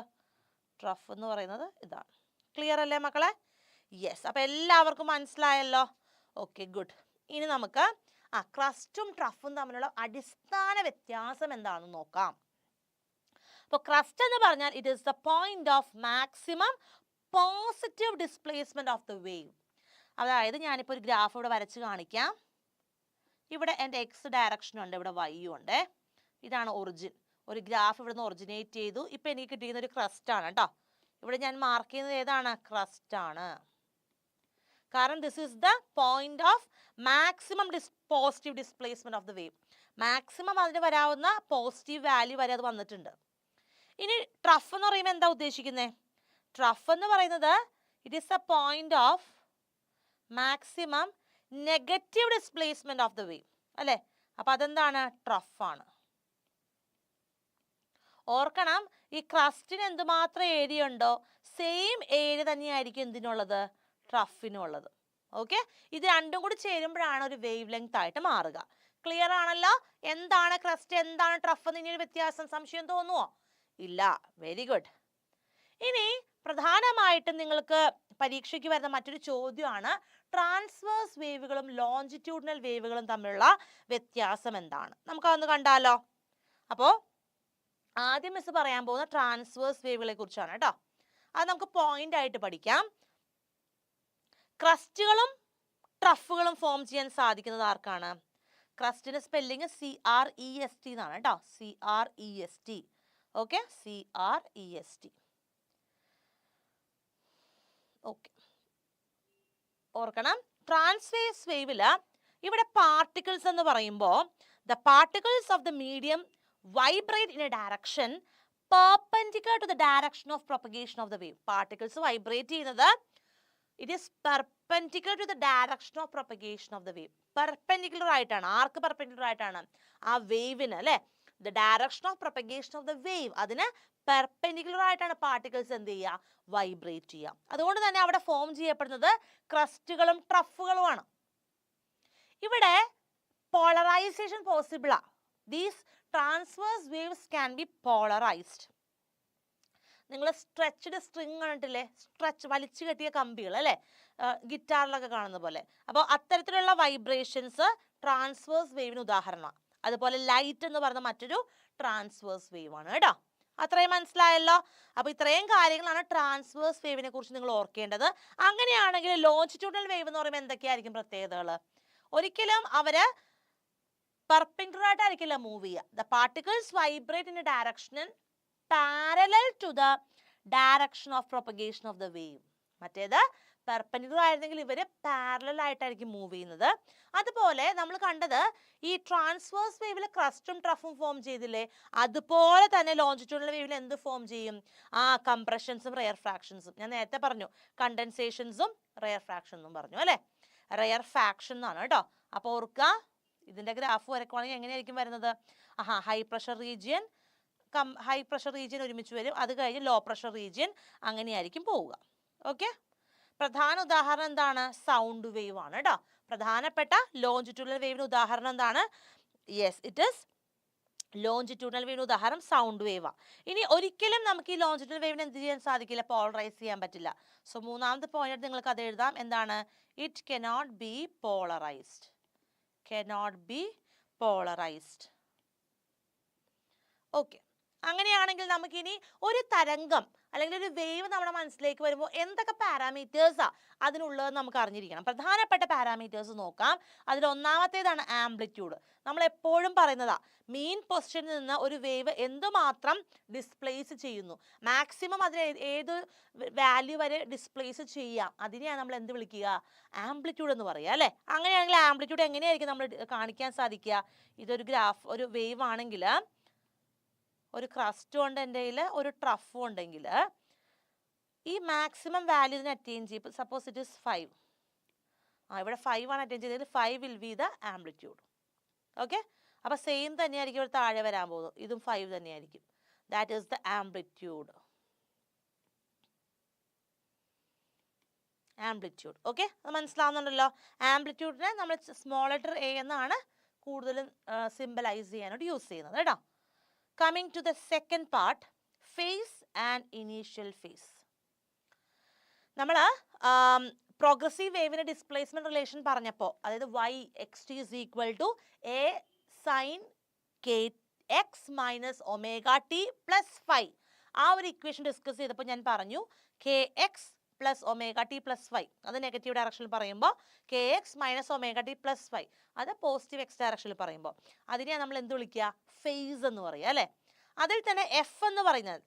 ട്രഫ് എന്ന് പറയുന്നത് ഇതാണ്. ക്ലിയർ അല്ലേ മക്കളെ? യെസ്. അപ്പൊ എല്ലാവർക്കും മനസ്സിലായല്ലോ? Okay, good. ഇനി നമുക്ക് ക്രസ്റ്റും ട്രഫും തമ്മിലുള്ള അടിസ്ഥാന വ്യത്യാസം എന്താണെന്ന് നോക്കാം. അപ്പോൾ ക്രസ്റ്റ് എന്ന് പറഞ്ഞാൽ it is the point of maximum positive displacement of the wave. അതായത് ഞാനിപ്പോൾ ഒരു ഗ്രാഫ് ഇവിടെ വരച്ച് കാണിക്കാം. ഇവിടെ എൻ്റെ എക്സ് ഡയറക്ഷനും ഉണ്ട്, ഇവിടെ വൈയും ഉണ്ട്. ഇതാണ് ഒറിജിൻ. ഒരു ഗ്രാഫ് ഇവിടെ നിന്ന് ഒറിജിനേറ്റ് ചെയ്തു. ഇപ്പം എനിക്ക് കിട്ടിയിരുന്ന ഒരു ക്രസ്റ്റ് ആണ് കേട്ടോ. ഇവിടെ ഞാൻ മാർക്ക് ചെയ്യുന്നത് ഏതാണ്? ക്രസ്റ്റ് ആണ്. കാരണം this is the point of maximum positive displacement of the wave. Maximum അതിന് വരാവുന്ന പോസിറ്റീവ് വാല്യൂ വരെ അത് വന്നിട്ടുണ്ട്. ഇനി ട്രഫ് എന്ന് പറയുമ്പോൾ എന്താ ഉദ്ദേശിക്കുന്നത്? ട്രഫ് എന്ന് പറയുന്നത് it is A point of maximum negative displacement of the wave അല്ലേ? അപ്പൊ അതെന്താണ്? ട്രഫാണ്. ഓർക്കണം, ഈ ക്രസ്റ്റിന് എന്തുമാത്രം ഏരിയ ഉണ്ടോ സെയിം ഏരിയ തന്നെയായിരിക്കും എന്തിനുള്ളത്? ട്രഫിനുള്ളത്. ഓക്കെ, ഇത് രണ്ടും കൂടി ചേരുമ്പോഴാണ് ഒരു വേവ് ലെങ്ത് ആയിട്ട് മാറുക. ക്ലിയർ ആണല്ലോ? എന്താണ് ക്രസ്റ്റ്, എന്താണ് ട്രഫ് എന്ന് ഇനി ഒരു വ്യത്യാസം സംശയം തോന്നുവോ? ഇല്ല. Very good. ഇനി പ്രധാനമായിട്ടും നിങ്ങൾക്ക് പരീക്ഷയ്ക്ക് വരുന്ന മറ്റൊരു ചോദ്യമാണ് ട്രാൻസ്വേഴ്സ് വേവുകളും ലോഞ്ചിറ്റ്യൂഡിനൽ വേവുകളും തമ്മിലുള്ള വ്യത്യാസം എന്താണ്? നമുക്കതൊന്ന് കണ്ടാലോ? അപ്പോൾ ആദ്യം മിസ് പറയാൻ പോകുന്ന ട്രാൻസ്വേഴ്സ് വേവുകളെ കുറിച്ചാണ് കേട്ടോ. അത് നമുക്ക് പോയിന്റ് ആയിട്ട് പഠിക്കാം. ക്രസ്റ്റുകളും ട്രഫുകളും ഫോം ചെയ്യാൻ സാധിക്കുന്നത് ആർക്കാണ്? ക്രസ്റ്റിന്റെ സ്പെല്ലിങ് CREST എന്നാണ് കേട്ടോ. CREST. Okay, CREST. ഓക്കെ, ഓർക്കണം, ട്രാൻസ്വേഴ്സ് വേവില് ഇവിടെ പാർട്ടിക്കിൾസ് എന്ന് പറയുമ്പോൾ the particles of the medium vibrate in a direction perpendicular to the direction of propagation of the wave. Particles vibrate ചെയ്യുന്നത് it is perpendicular to the direction of propagation of the wave. Perpendicular ആയിട്ടാണ്. ആർക്ക് perpendicular ആയിട്ടാണ്? ആ വേവിന് അല്ലേ? The direction of propagation of the wave, അതിന് perpendicular ആയിട്ടാണ് particles എന്ത് ചെയ്യുക? Vibrate ചെയ്യുക. അതുകൊണ്ട് തന്നെ അവിടെ ഫോം ചെയ്യപ്പെടുന്നത് ക്രസ്റ്റുകളും ട്രഫുകളുമാണ്. ഇവിടെ പോളറൈസേഷൻ പോസിബിൾ ആ. These transverse waves can be polarized. നിങ്ങൾ സ്ട്രെച്ച്ഡ് സ്ട്രിങ് കണ്ടിട്ടില്ലേ? സ്ട്രെച്ച് വലിച്ചു കെട്ടിയ കമ്പികൾ അല്ലേ? ഗിറ്റാറിലൊക്കെ കാണുന്ന പോലെ. അപ്പോൾ അത്തരത്തിലുള്ള വൈബ്രേഷൻസ് ട്രാൻസ്വേഴ്സ് വേവിന് ഉദാഹരണമാണ്. അതുപോലെ ലൈറ്റ് എന്ന് പറയുന്ന മറ്റൊരു ട്രാൻസ്വേഴ്സ് വേവ് ആണ് കേട്ടോ. അത്രയും മനസ്സിലായല്ലോ? അപ്പോൾ ഇത്രയും കാര്യങ്ങളാണ് ട്രാൻസ്വേഴ്സ് വേവിനെ കുറിച്ച് നിങ്ങൾ ഓർക്കേണ്ടത്. അങ്ങനെയാണെങ്കിൽ ലോഞ്ചിറ്റ്യൂഡിനൽ വേവ് എന്ന് പറയുമ്പോൾ എന്തൊക്കെയായിരിക്കും പ്രത്യേകതകൾ? ഒരിക്കലും അവര് perpendicular ആയിട്ടായിരിക്കില്ല മൂവ് ചെയ്യുക. The particles vibrate in a direction parallel to the direction of propagation of the wave. മറ്റേത് പെർപെൻഡിക്കുലർ ആയിരുന്നെങ്കിൽ ഇവര് പാരലൽ ആയിട്ടായിരിക്കും മൂവ് ചെയ്യുന്നത്. അതുപോലെ നമ്മൾ കണ്ടത് ഈ ട്രാൻസ്വേഴ്സ് വേവിൽ ക്രസ്റ്റും ട്രഫും ഫോം ചെയ്തില്ലേ? അതുപോലെ തന്നെ ലോഞ്ചിറ്റ്യൂഡിനൽ വേവിൽ എന്ത് ഫോം ചെയ്യും? കംപ്രഷൻസും റെയർ ഫ്രാക്ഷൻസും. ഞാൻ നേരത്തെ പറഞ്ഞു കണ്ടൻസേഷൻസും റെയർ ഫ്രാക്ഷൻസും പറഞ്ഞു അല്ലേ? റെയർ ഫ്രാക്ഷൻ എന്നാണ് കേട്ടോ. അപ്പോൾ ഓർക്കുക, ഇതിന്റെ ഗ്രാഫ് വരക്കുവാണെങ്കിൽ എങ്ങനെയായിരിക്കും വരുന്നത്? ഹൈ പ്രഷർ റീജിയൻ ഒരുമിച്ച് വരും. അത് കഴിഞ്ഞ് ലോ പ്രഷർ റീജിയൻ, അങ്ങനെയായിരിക്കും പോവുക. ഓക്കെ, പ്രധാന ഉദാഹരണം എന്താണ്? സൗണ്ട് വേവ് ആണ് കേട്ടോ. പ്രധാനപ്പെട്ട ലോഞ്ചിറ്റ്യൂഡിനൽ വേവിന് ഉദാഹരണം എന്താണ്? യെസ്, ഇറ്റ് ഈസ് ലോഞ്ചിറ്റ്യൂഡിനൽ വേവിന് ഉദാഹരണം സൗണ്ട് വേവാ. ഇനി ഒരിക്കലും നമുക്ക് ഈ ലോഞ്ചിറ്റ്യൂഡിനൽ വേവിന് എന്ത് ചെയ്യാൻ സാധിക്കില്ല? പോളറൈസ് ചെയ്യാൻ പറ്റില്ല. സോ മൂന്നാമത്തെ പോയിന്റ് നിങ്ങൾക്ക് അത് എഴുതാം. എന്താണ്? It cannot be polarised. cannot be polarized. Okay, അങ്ങനെയാണെങ്കിൽ നമുക്കിനി ഒരു തരംഗം അല്ലെങ്കിൽ ഒരു വേവ് നമ്മുടെ മനസ്സിലേക്ക് വരുമ്പോൾ എന്തൊക്കെ പാരാമീറ്റേഴ്സാ അതിനുള്ളത് നമുക്ക് അറിഞ്ഞിരിക്കണം. പ്രധാനപ്പെട്ട പാരാമീറ്റേഴ്സ് നോക്കാം. അതിൽ ഒന്നാമത്തേതാണ് ആംപ്ലിറ്റ്യൂഡ്. നമ്മൾ എപ്പോഴും പറയുന്നതാ, മീൻ പൊസിഷനിൽ നിന്ന് ഒരു വേവ് എന്തുമാത്രം ഡിസ്പ്ലേസ് ചെയ്യുന്നു, മാക്സിമം അതിന് ഏത് വാല്യൂ വരെ ഡിസ്പ്ലേസ് ചെയ്യാം, അതിനെയാണ് നമ്മൾ എന്ത് വിളിക്കുക? ആംപ്ലിറ്റ്യൂഡ് എന്ന് പറയുക അല്ലേ? അങ്ങനെയാണെങ്കിൽ ആംപ്ലിറ്റ്യൂഡ് എങ്ങനെയായിരിക്കും നമ്മൾ കാണിക്കാൻ സാധിക്കുക? ഇതൊരു ഗ്രാഫ്, ഒരു വേവ് ആണെങ്കിൽ, ഒരു ക്രസ്റ്റും ഉണ്ട് എൻ്റെ കയ്യിൽ, ഒരു ട്രഫും ഉണ്ടെങ്കിൽ ഈ മാക്സിമം വാല്യൂ ഇതിന് അറ്റൈൻ ചെയ്യും. Suppose it is 5. ഇവിടെ 5 ആണ് അറ്റൈൻ ചെയ്തത്. 5 will be the amplitude. Okay, അപ്പോൾ സെയിം തന്നെയായിരിക്കും ഇവിടെ താഴെ വരാൻ പോകുന്നത്. ഇതും 5 തന്നെയായിരിക്കും. That is the amplitude. Amplitude. Okay, അത് മനസ്സിലാവുന്നുണ്ടല്ലോ. ആംപ്ലിറ്റ്യൂഡിനെ നമ്മൾ സ്മോൾ ലെറ്റർ എ എന്നാണ് കൂടുതലും സിംബലൈസ് ചെയ്യാനായിട്ട് യൂസ് ചെയ്യുന്നത് കേട്ടോ. Coming to the second part, phase and initial phase. നമ്മൾ പ്രോഗ്രസീവ് വേവിന്റെ ഡിസ്പ്ലേസ്മെന്റ് റിലേഷൻ പറഞ്ഞപ്പോൾ, അതായത് y xt is equal to a sin k x minus omega T plus 5, ആ ഒരു ഇക്വേഷൻ ഡിസ്കസ് ചെയ്തപ്പോൾ ഞാൻ പറഞ്ഞു K X plus omega T plus 5, അത് നെഗറ്റീവ് ഡയറക്ഷനിൽ പറയുമ്പോൾ K X minus omega T plus 5, അത് പോസിറ്റീവ് എക്സ് ഡയറക്ഷനിൽ പറയുമ്പോൾ അതിനെ നമ്മൾ എന്ത് വിളിക്കുക? ഫേസ് എന്ന് പറയുക അല്ലേ. അതിൽ തന്നെ എഫ് എന്ന് പറയുന്നത്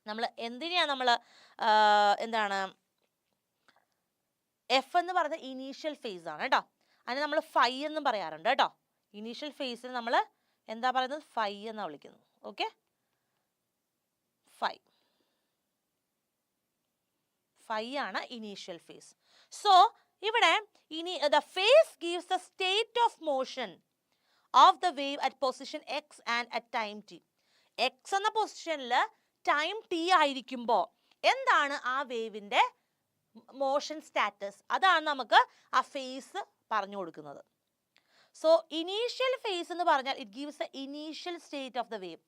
നമ്മൾ എന്തിനെയാണ് നമ്മൾ എന്താണ് എഫ് എന്ന് പറയുന്നത് ഇനീഷ്യൽ ഫേസ് ആണ് കേട്ടോ. അതിന് നമ്മൾ ഫൈ എന്നും പറയാറുണ്ട് കേട്ടോ. ഇനീഷ്യൽ ഫേസിൽ നമ്മൾ എന്താ പറയുന്നത്? ഫൈ എന്നാണ് വിളിക്കുന്നത്. ഓക്കെ, ഫൈ ആണ് ഇനീഷ്യൽ ഫേസ്. സോ ഇവിടെ ഇനി the phase gives the state of motion of the wave at position X and at time T. X എന്ന പൊസിഷനിൽ ടൈം ടി ആയിരിക്കുമ്പോൾ എന്താണ് ആ വേവിന്റെ മോഷൻ സ്റ്റാറ്റസ്, അതാണ് നമുക്ക് ആ ഫേസ് പറഞ്ഞു കൊടുക്കുന്നത്. സോ ഇനീഷ്യൽ ഫേസ് എന്ന് പറഞ്ഞാൽ it gives the initial state of the wave.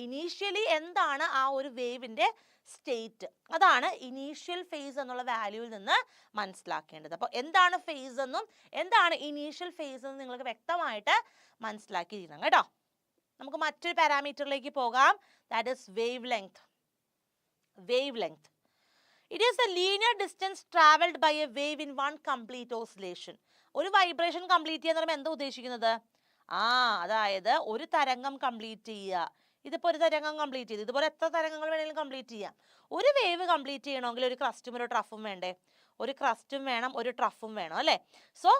Initially എന്താണ് ആ ഒരു വേവിന്റെ സ്റ്റേറ്റ്, അതാണ് ഇനീഷ്യൽ ഫേസ് എന്നുള്ള വാല്യൂവിൽ നിന്ന് മനസ്സിലാക്കേണ്ടത്. അപ്പോൾ എന്താണ് ഫേസ് എന്നും എന്താണ് ഇനീഷ്യൽ ഫേസ് എന്നും നിങ്ങൾക്ക് വ്യക്തമായിട്ട് മനസ്സിലാക്കിയിരിക്കണം കേട്ടോ. നമുക്ക് മറ്റൊരു പാരാമീറ്ററിലേക്ക് പോകാം. That is wave length. Wave length, it is the linear distance traveled by a wave in one complete oscillation. ഒരു വൈബ്രേഷൻ കംപ്ലീറ്റ് ചെയ്യാന്ന് പറയുമ്പോൾ എന്താ ഉദ്ദേശിക്കുന്നത്? അതായത് ഒരു തരംഗം കംപ്ലീറ്റ് ചെയ്യുക. ഇതിപ്പോൾ ഒരു തരംഗം കംപ്ലീറ്റ് ചെയ്ത്, ഇതുപോലെ എത്ര തരംഗങ്ങൾ വേണമെങ്കിലും കംപ്ലീറ്റ് ചെയ്യാം. ഒരു വേവ് കംപ്ലീറ്റ് ചെയ്യണമെങ്കിൽ ഒരു ക്രസ്റ്റും ഒരു ട്രഫും വേണ്ടേ? ഒരു ക്രസ്റ്റും വേണം, ഒരു ട്രഫും വേണം അല്ലേ. So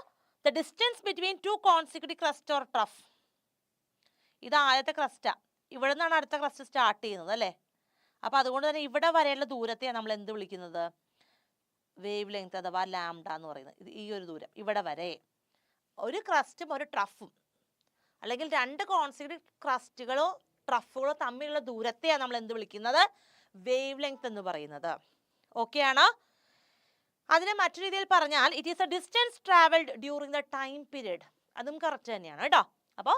the distance between two consecutive crest or trough, ഇത് ആദ്യത്തെ ക്രസ്റ്റാ. ഇവിടെ നിന്നാണ് അടുത്ത ക്രസ്റ്റ് സ്റ്റാർട്ട് ചെയ്യുന്നത് അല്ലേ. അപ്പോൾ അതുകൊണ്ട് തന്നെ ഇവിടെ വരെയുള്ള ദൂരത്തെയാണ് നമ്മൾ എന്ത് വിളിക്കുന്നത്? വേവ് ലെങ്ത് അഥവാ ലാംഡ എന്ന് പറയുന്നത്. ഇത് ഈ ഒരു ദൂരം ഇവിടെ വരെ ഒരു ക്രസ്റ്റും ഒരു ട്രഫും അല്ലെങ്കിൽ രണ്ട് കോൺസിക്യൂട്ടീവ് ക്രസ്റ്റുകളോ ട്രഫുകളോ തമ്മിലുള്ള ദൂരത്തെയാണ് നമ്മൾ എന്ത് വിളിക്കുന്നത്? വേവ് ലെങ്ത് എന്ന് പറയുന്നത്. ഓക്കെ ആണോ? അതിനെ മറ്റു രീതിയിൽ പറഞ്ഞാൽ it is A distance travelled during the time period. അതും കറക്റ്റ് തന്നെയാണ് കേട്ടോ. അപ്പോൾ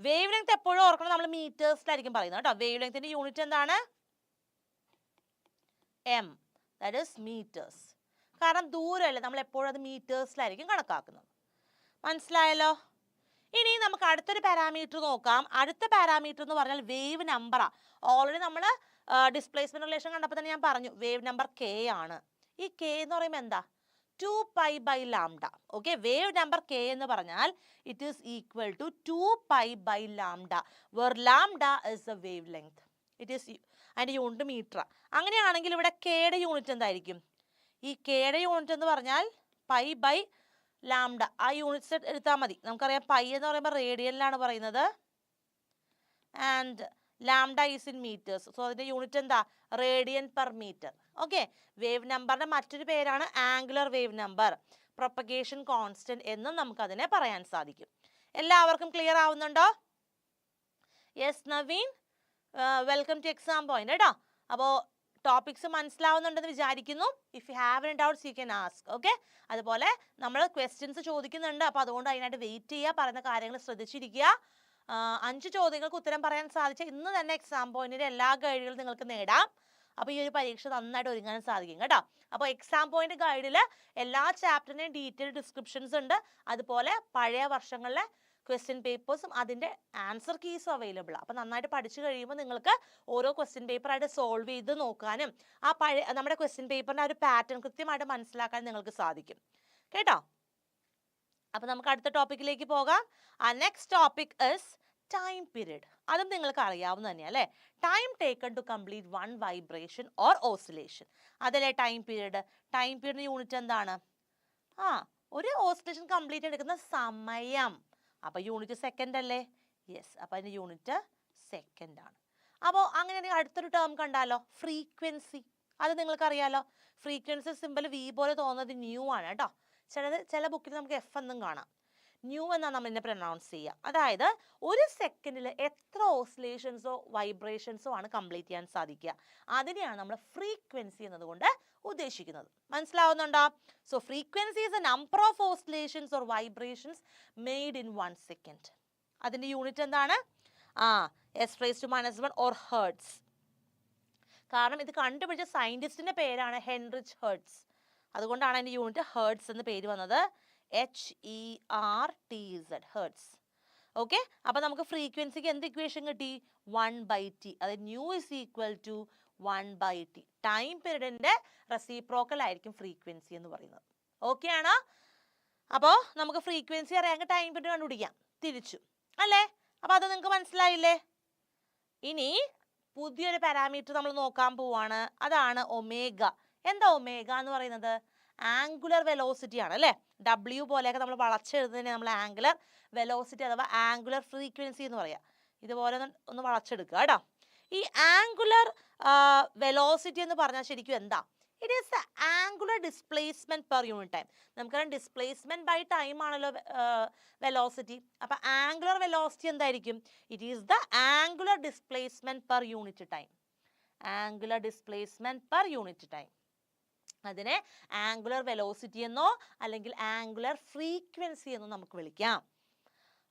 വേവ് ലെങ്ത് എപ്പോഴും ഓർക്കണം, നമ്മൾ മീറ്റേഴ്സിലായിരിക്കും പറയുന്നത് കേട്ടോ. വേവ് ലെങ്ത്തിന്റെ യൂണിറ്റ് എന്താണ്? M, that is metres. കാരണം ദൂരമല്ലേ, നമ്മൾ എപ്പോഴും അത് മീറ്റേഴ്സിലായിരിക്കും കണക്കാക്കുന്നത്. മനസ്സിലായല്ലോ? ഇനി നമുക്ക് അടുത്തൊരു പാരാമീറ്റർ നോക്കാം. അടുത്ത പാരാമീറ്റർ എന്ന് പറഞ്ഞാൽ വേവ് നമ്പറാണ്. ഓൾറെഡി നമ്മൾ ഡിസ്പ്ലേസ്മെന്റ് റിലേഷൻ കണ്ടപ്പോൾ തന്നെ ഞാൻ പറഞ്ഞു വേവ് നമ്പർ കെ ആണ്. ഈ കെ എന്ന് പറയുമ്പോൾ എന്താ? 2π/λ. ഓക്കെ, വേവ് നമ്പർ കെ എന്ന് പറഞ്ഞാൽ it is equal to 2π/λ, where lambda is the wave length it അതിൻ്റെ യൂണിറ്റ് മീറ്റർ. അങ്ങനെയാണെങ്കിൽ ഇവിടെ കെയുടെ യൂണിറ്റ് എന്തായിരിക്കും? ഈ കെയുടെ യൂണിറ്റ് എന്ന് പറഞ്ഞാൽ π/λ. ആ യൂണിറ്റ്സ് എടുത്താൽ മതി. നമുക്കറിയാം പൈ എന്ന് പറയുമ്പോൾ റേഡിയനിലാണ് പറയുന്നത് and lambda is in metres. So അതിൻ്റെ യൂണിറ്റ് എന്താ? Radian per metre. Okay, wave നമ്പറിന്റെ മറ്റൊരു പേരാണ് angular wave number, propagation constant എന്നും നമുക്കതിനെ പറയാൻ സാധിക്കും. എല്ലാവർക്കും ക്ലിയർ ആവുന്നുണ്ടോ? Yes Naveen, welcome to exam point കേട്ടോ. അപ്പോൾ ടോപ്പിക്സ് മനസ്സിലാവുന്നുണ്ടെന്ന് വിചാരിക്കുന്നു. If you have any doubts you can ask. Okay, അതുപോലെ നമ്മൾ ക്വസ്റ്റ്യൻസ് ചോദിക്കുന്നുണ്ട്. അപ്പോൾ അതുകൊണ്ട് അതിനായിട്ട് വെയിറ്റ് ചെയ്യുക, പറയുന്ന കാര്യങ്ങൾ ശ്രദ്ധിച്ചിരിക്കുക. 5 ചോദ്യങ്ങൾക്ക് ഉത്തരം പറയാൻ സാധിച്ച ഇന്ന് തന്നെ എക്സാം പോയിന്റിന്റെ എല്ലാ ഗൈഡുകളും നിങ്ങൾക്ക് നേടാം. അപ്പോൾ ഈ ഒരു പരീക്ഷ നന്നായിട്ട് ഒരുങ്ങാൻ സാധിക്കും കേട്ടോ. അപ്പോൾ എക്സാം പോയിന്റ് ഗൈഡിൽ എല്ലാ ചാപ്റ്ററിൻ്റെയും ഡീറ്റെയിൽ ഡിസ്ക്രിപ്ഷൻസ് ഉണ്ട്. അതുപോലെ പഴയ വർഷങ്ങളിലെ ക്വസ്റ്റ്യൻ പേപ്പേഴ്സും അതിൻ്റെ ആൻസർ കീസും അവൈലബിൾ ആണ്. അപ്പോൾ നന്നായിട്ട് പഠിച്ചു കഴിയുമ്പോൾ നിങ്ങൾക്ക് ഓരോ ക്വസ്റ്റ്യൻ പേപ്പറായിട്ട് സോൾവ് ചെയ്ത് നോക്കാനും ആ പഴയ നമ്മുടെ ക്വസ്റ്റ്യൻ പേപ്പറിൻ്റെ ആ ഒരു പാറ്റേൺ കൃത്യമായിട്ട് മനസ്സിലാക്കാൻ നിങ്ങൾക്ക് സാധിക്കും കേട്ടോ. അപ്പോൾ നമുക്ക് അടുത്ത ടോപ്പിക്കിലേക്ക് പോകാം. Next topic is time period. അതും നിങ്ങൾക്ക് അറിയാവുന്ന തന്നെയാണ് അല്ലേ. Time taken to complete one vibration or oscillation, അതല്ലേ ടൈം പീരീഡ്. ടൈം പീരീഡിന്റെ യൂണിറ്റ് എന്താണ്? ഒരു ഓസിലേഷൻ കംപ്ലീറ്റ് എടുക്കുന്ന സമയം. അപ്പോൾ യൂണിറ്റ് സെക്കൻഡ് അല്ലേ? യെസ്, അപ്പോൾ അതിൻ്റെ യൂണിറ്റ് സെക്കൻഡ് ആണ്. അപ്പോൾ അങ്ങനെയാണെങ്കിൽ അടുത്തൊരു ടേം കണ്ടാലോ, ഫ്രീക്വൻസി. അത് നിങ്ങൾക്കറിയാലോ. ഫ്രീക്വൻസി സിമ്പിൾ വി പോലെ തോന്നുന്നത് ന്യൂ ആണ് കേട്ടോ. ചില ബുക്കിൽ നമുക്ക് എഫ് എന്നും കാണാം. ന്യൂ എന്നാണ് നമ്മൾ ഇതിനെ പ്രൊനൗൺസ് ചെയ്യുക. അതായത് ഒരു സെക്കൻഡിൽ എത്ര ഓസിലേഷൻസോ വൈബ്രേഷൻസോ ആണ് കംപ്ലീറ്റ് ചെയ്യാൻ സാധിക്കുക, അതിനെയാണ് നമ്മൾ ഫ്രീക്വൻസി എന്നതുകൊണ്ട് ഉദ്ദേശിക്കുന്നത്. മനസ്സിലാവുന്നുണ്ടോ? So frequency is A number of oscillations or vibrations made in 1 second. അതിന്റെ യൂണിറ്റ് എന്താണ്? S⁻⁻1 or hertz. കാരണം ഇത് കണ്ടുപിടിച്ച സയന്റിസ്റ്റിന്റെ പേരാണ് ഹെൻറിച്ച് ഹെർട്സ്. അതുകൊണ്ടാണ് അതിന്റെ യൂണിറ്റ് ഹെർട്സ് എന്ന് പേര് വന്നത്. HERTZ, hertz. ഓക്കെ, അപ്പൊ നമുക്ക് ഫ്രീക്വൻസിക്ക് എന്ത് ഇക്വേഷൻ കിട്ടി? 1/T. അത് nu is equal to 1/T. Time പീരീഡിന്റെ റെസിപ്രോക്കൽ ആയിരിക്കും ഫ്രീക്വൻസി എന്ന് പറയുന്നത്. ഓക്കെ ആണോ? അപ്പോൾ നമുക്ക് ഫ്രീക്വൻസി അറിയാമെങ്കിൽ ടൈം പീരീഡ് കണ്ടുപിടിക്കാം തിരിച്ചു, അല്ലേ? അപ്പൊ അത് നിങ്ങൾക്ക് മനസ്സിലായില്ലേ? ഇനി പുതിയൊരു പാരാമീറ്റർ നമ്മൾ നോക്കാൻ പോവാണ്. അതാണ് ഒമേഗ. എന്താ ഒമേഗ എന്ന് പറയുന്നത്? ആംഗുലർ വെലോസിറ്റി ആണ്, അല്ലേ? W പോലെയൊക്കെ നമ്മൾ വളച്ചെഴുതുന്നതിനെ നമ്മൾ ആംഗുലർ വെലോസിറ്റി അഥവാ ആംഗുലർ ഫ്രീക്വൻസി എന്ന് പറയാം. ഇതുപോലെ ഒന്ന് വളച്ചെടുക്കുക കേട്ടോ. ഈ ആംഗുലർ വെലോസിറ്റി എന്ന് പറഞ്ഞാൽ ശരിക്കും എന്താ? It is the angular displacement per unit time. നമുക്കറിയാം ഡിസ്പ്ലേസ്മെന്റ് ബൈ ടൈം ആണല്ലോ വെലോസിറ്റി. അപ്പൊ ആംഗുലർ വെലോസിറ്റി എന്തായിരിക്കും? It is the angular displacement per unit time. Angular displacement per unit time. അതിനെ ആംഗുലർ വെലോസിറ്റി എന്നോ അല്ലെങ്കിൽ ആംഗുലർ ഫ്രീക്വൻസി എന്നോ നമുക്ക് വിളിക്കാം.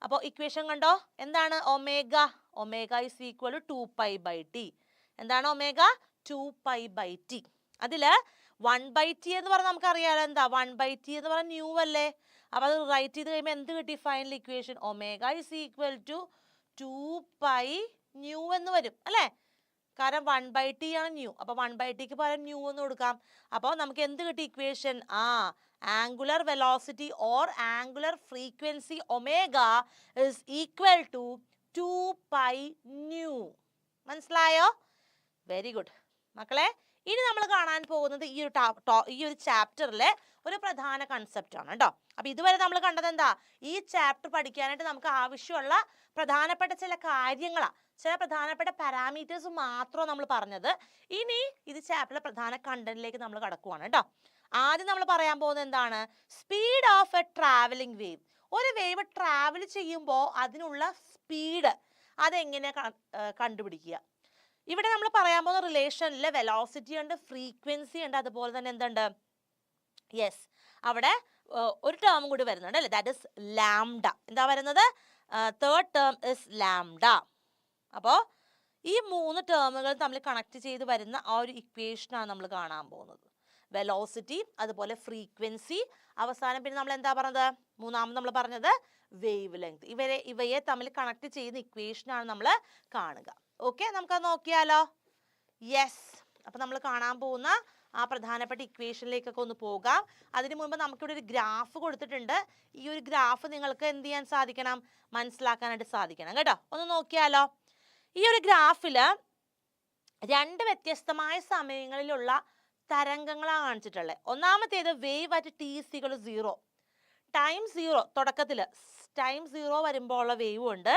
അപ്പോൾ ഇക്വേഷൻ കണ്ടോ? എന്താണ് omega? Omega is equal to 2π/T. എന്താണ് ഒമേഗ? 2π/T. അതില് 1/T എന്ന് പറഞ്ഞാൽ നമുക്കറിയാലോ എന്താ? 1/T എന്ന് പറഞ്ഞാൽ ന്യൂ അല്ലേ? അപ്പൊ അത് റൈറ്റ് ചെയ്ത് കഴിയുമ്പോൾ എന്ത് കിട്ടി? Final equation omega is equal to 2π nu എന്ന് വരും, അല്ലേ? കാരണം 1/T ആണ് ന്യൂ. അപ്പൊ 1/Tക്ക് പകരം ന്യൂ എന്ന് കൊടുക്കാം. അപ്പോൾ നമുക്ക് എന്ത് കിട്ടി equation? Angular velocity or angular frequency omega is equal to 2π nu. മനസ്സിലായോ? വെരി ഗുഡ് മക്കളെ. ഇനി നമ്മൾ കാണാൻ പോകുന്നത് ഈ ഒരു ചാപ്റ്ററിലെ ഒരു പ്രധാന കൺസെപ്റ്റ് ആണ് കേട്ടോ. അപ്പൊ ഇതുവരെ നമ്മൾ കണ്ടത് എന്താ? ഈ ചാപ്റ്റർ പഠിക്കാനായിട്ട് നമുക്ക് ആവശ്യമുള്ള പ്രധാനപ്പെട്ട ചില കാര്യങ്ങളാ, ചില പ്രധാനപ്പെട്ട പാരാമീറ്റേഴ്സ് മാത്രം നമ്മൾ പറഞ്ഞത്. ഇനി ഇത് ചാപ്റ്ററിലെ പ്രധാന കണ്ടന്റിലേക്ക് നമ്മൾ കടക്കുവാണ് കേട്ടോ. ആദ്യം നമ്മൾ പറയാൻ പോകുന്നത് എന്താണ്? Speed of A travelling wave. ഒരു വേവ് ട്രാവൽ ചെയ്യുമ്പോൾ അതിനുള്ള സ്പീഡ് അതെങ്ങനെ കണ്ടുപിടിക്കുക? ഇവിടെ നമ്മൾ പറയാൻ പോകുന്ന റിലേഷനിൽ വെലോസിറ്റി ഉണ്ട്, ഫ്രീക്വൻസി ഉണ്ട്, അതുപോലെ തന്നെ എന്തുണ്ട്? യെസ്, അവിടെ ഒരു ടേം കൂടി വരുന്നുണ്ട് അല്ലേ? That is lambda. എന്താ വരുന്നത്? Third term is lambda. അപ്പോൾ ഈ 3 ടേമുകൾ തമ്മിൽ കണക്ട് ചെയ്ത് വരുന്ന ആ ഒരു ഇക്വേഷനാണ് നമ്മൾ കാണാൻ പോകുന്നത്. വെലോസിറ്റി, അതുപോലെ ഫ്രീക്വൻസി, അവസാനം പിന്നെ നമ്മൾ എന്താ പറഞ്ഞത്? മൂന്നാമത് നമ്മൾ പറഞ്ഞത് വേവ് ലെങ്ത്. ഇവയെ തമ്മിൽ കണക്ട് ചെയ്യുന്ന ഇക്വേഷനാണ് നമ്മൾ കാണുക. ഓക്കെ, നമുക്കത് നോക്കിയാലോ? യെസ്, അപ്പൊ നമ്മൾ കാണാൻ പോകുന്ന ആ പ്രധാനപ്പെട്ട ഇക്വേഷനിലേക്കൊക്കെ ഒന്ന് പോകാം. അതിനു മുമ്പ് നമുക്കിവിടെ ഒരു ഗ്രാഫ് കൊടുത്തിട്ടുണ്ട്. ഈ ഒരു ഗ്രാഫ് നിങ്ങൾക്ക് എന്ത് ചെയ്യാൻ സാധിക്കണം? മനസ്സിലാക്കാനായിട്ട് സാധിക്കണം കേട്ടോ. ഒന്ന് നോക്കിയാലോ? ഈ ഒരു ഗ്രാഫില് 2 വ്യത്യസ്തമായ സമയങ്ങളിലുള്ള തരംഗങ്ങളാണ് കാണിച്ചിട്ടുള്ളത്. ഒന്നാമത്തേത് വേവ് അറ്റ് t=0. ടൈം 0 തുടക്കത്തിൽ ടൈം 0 വരുമ്പോൾ ഉള്ള വേവ് ഉണ്ട്.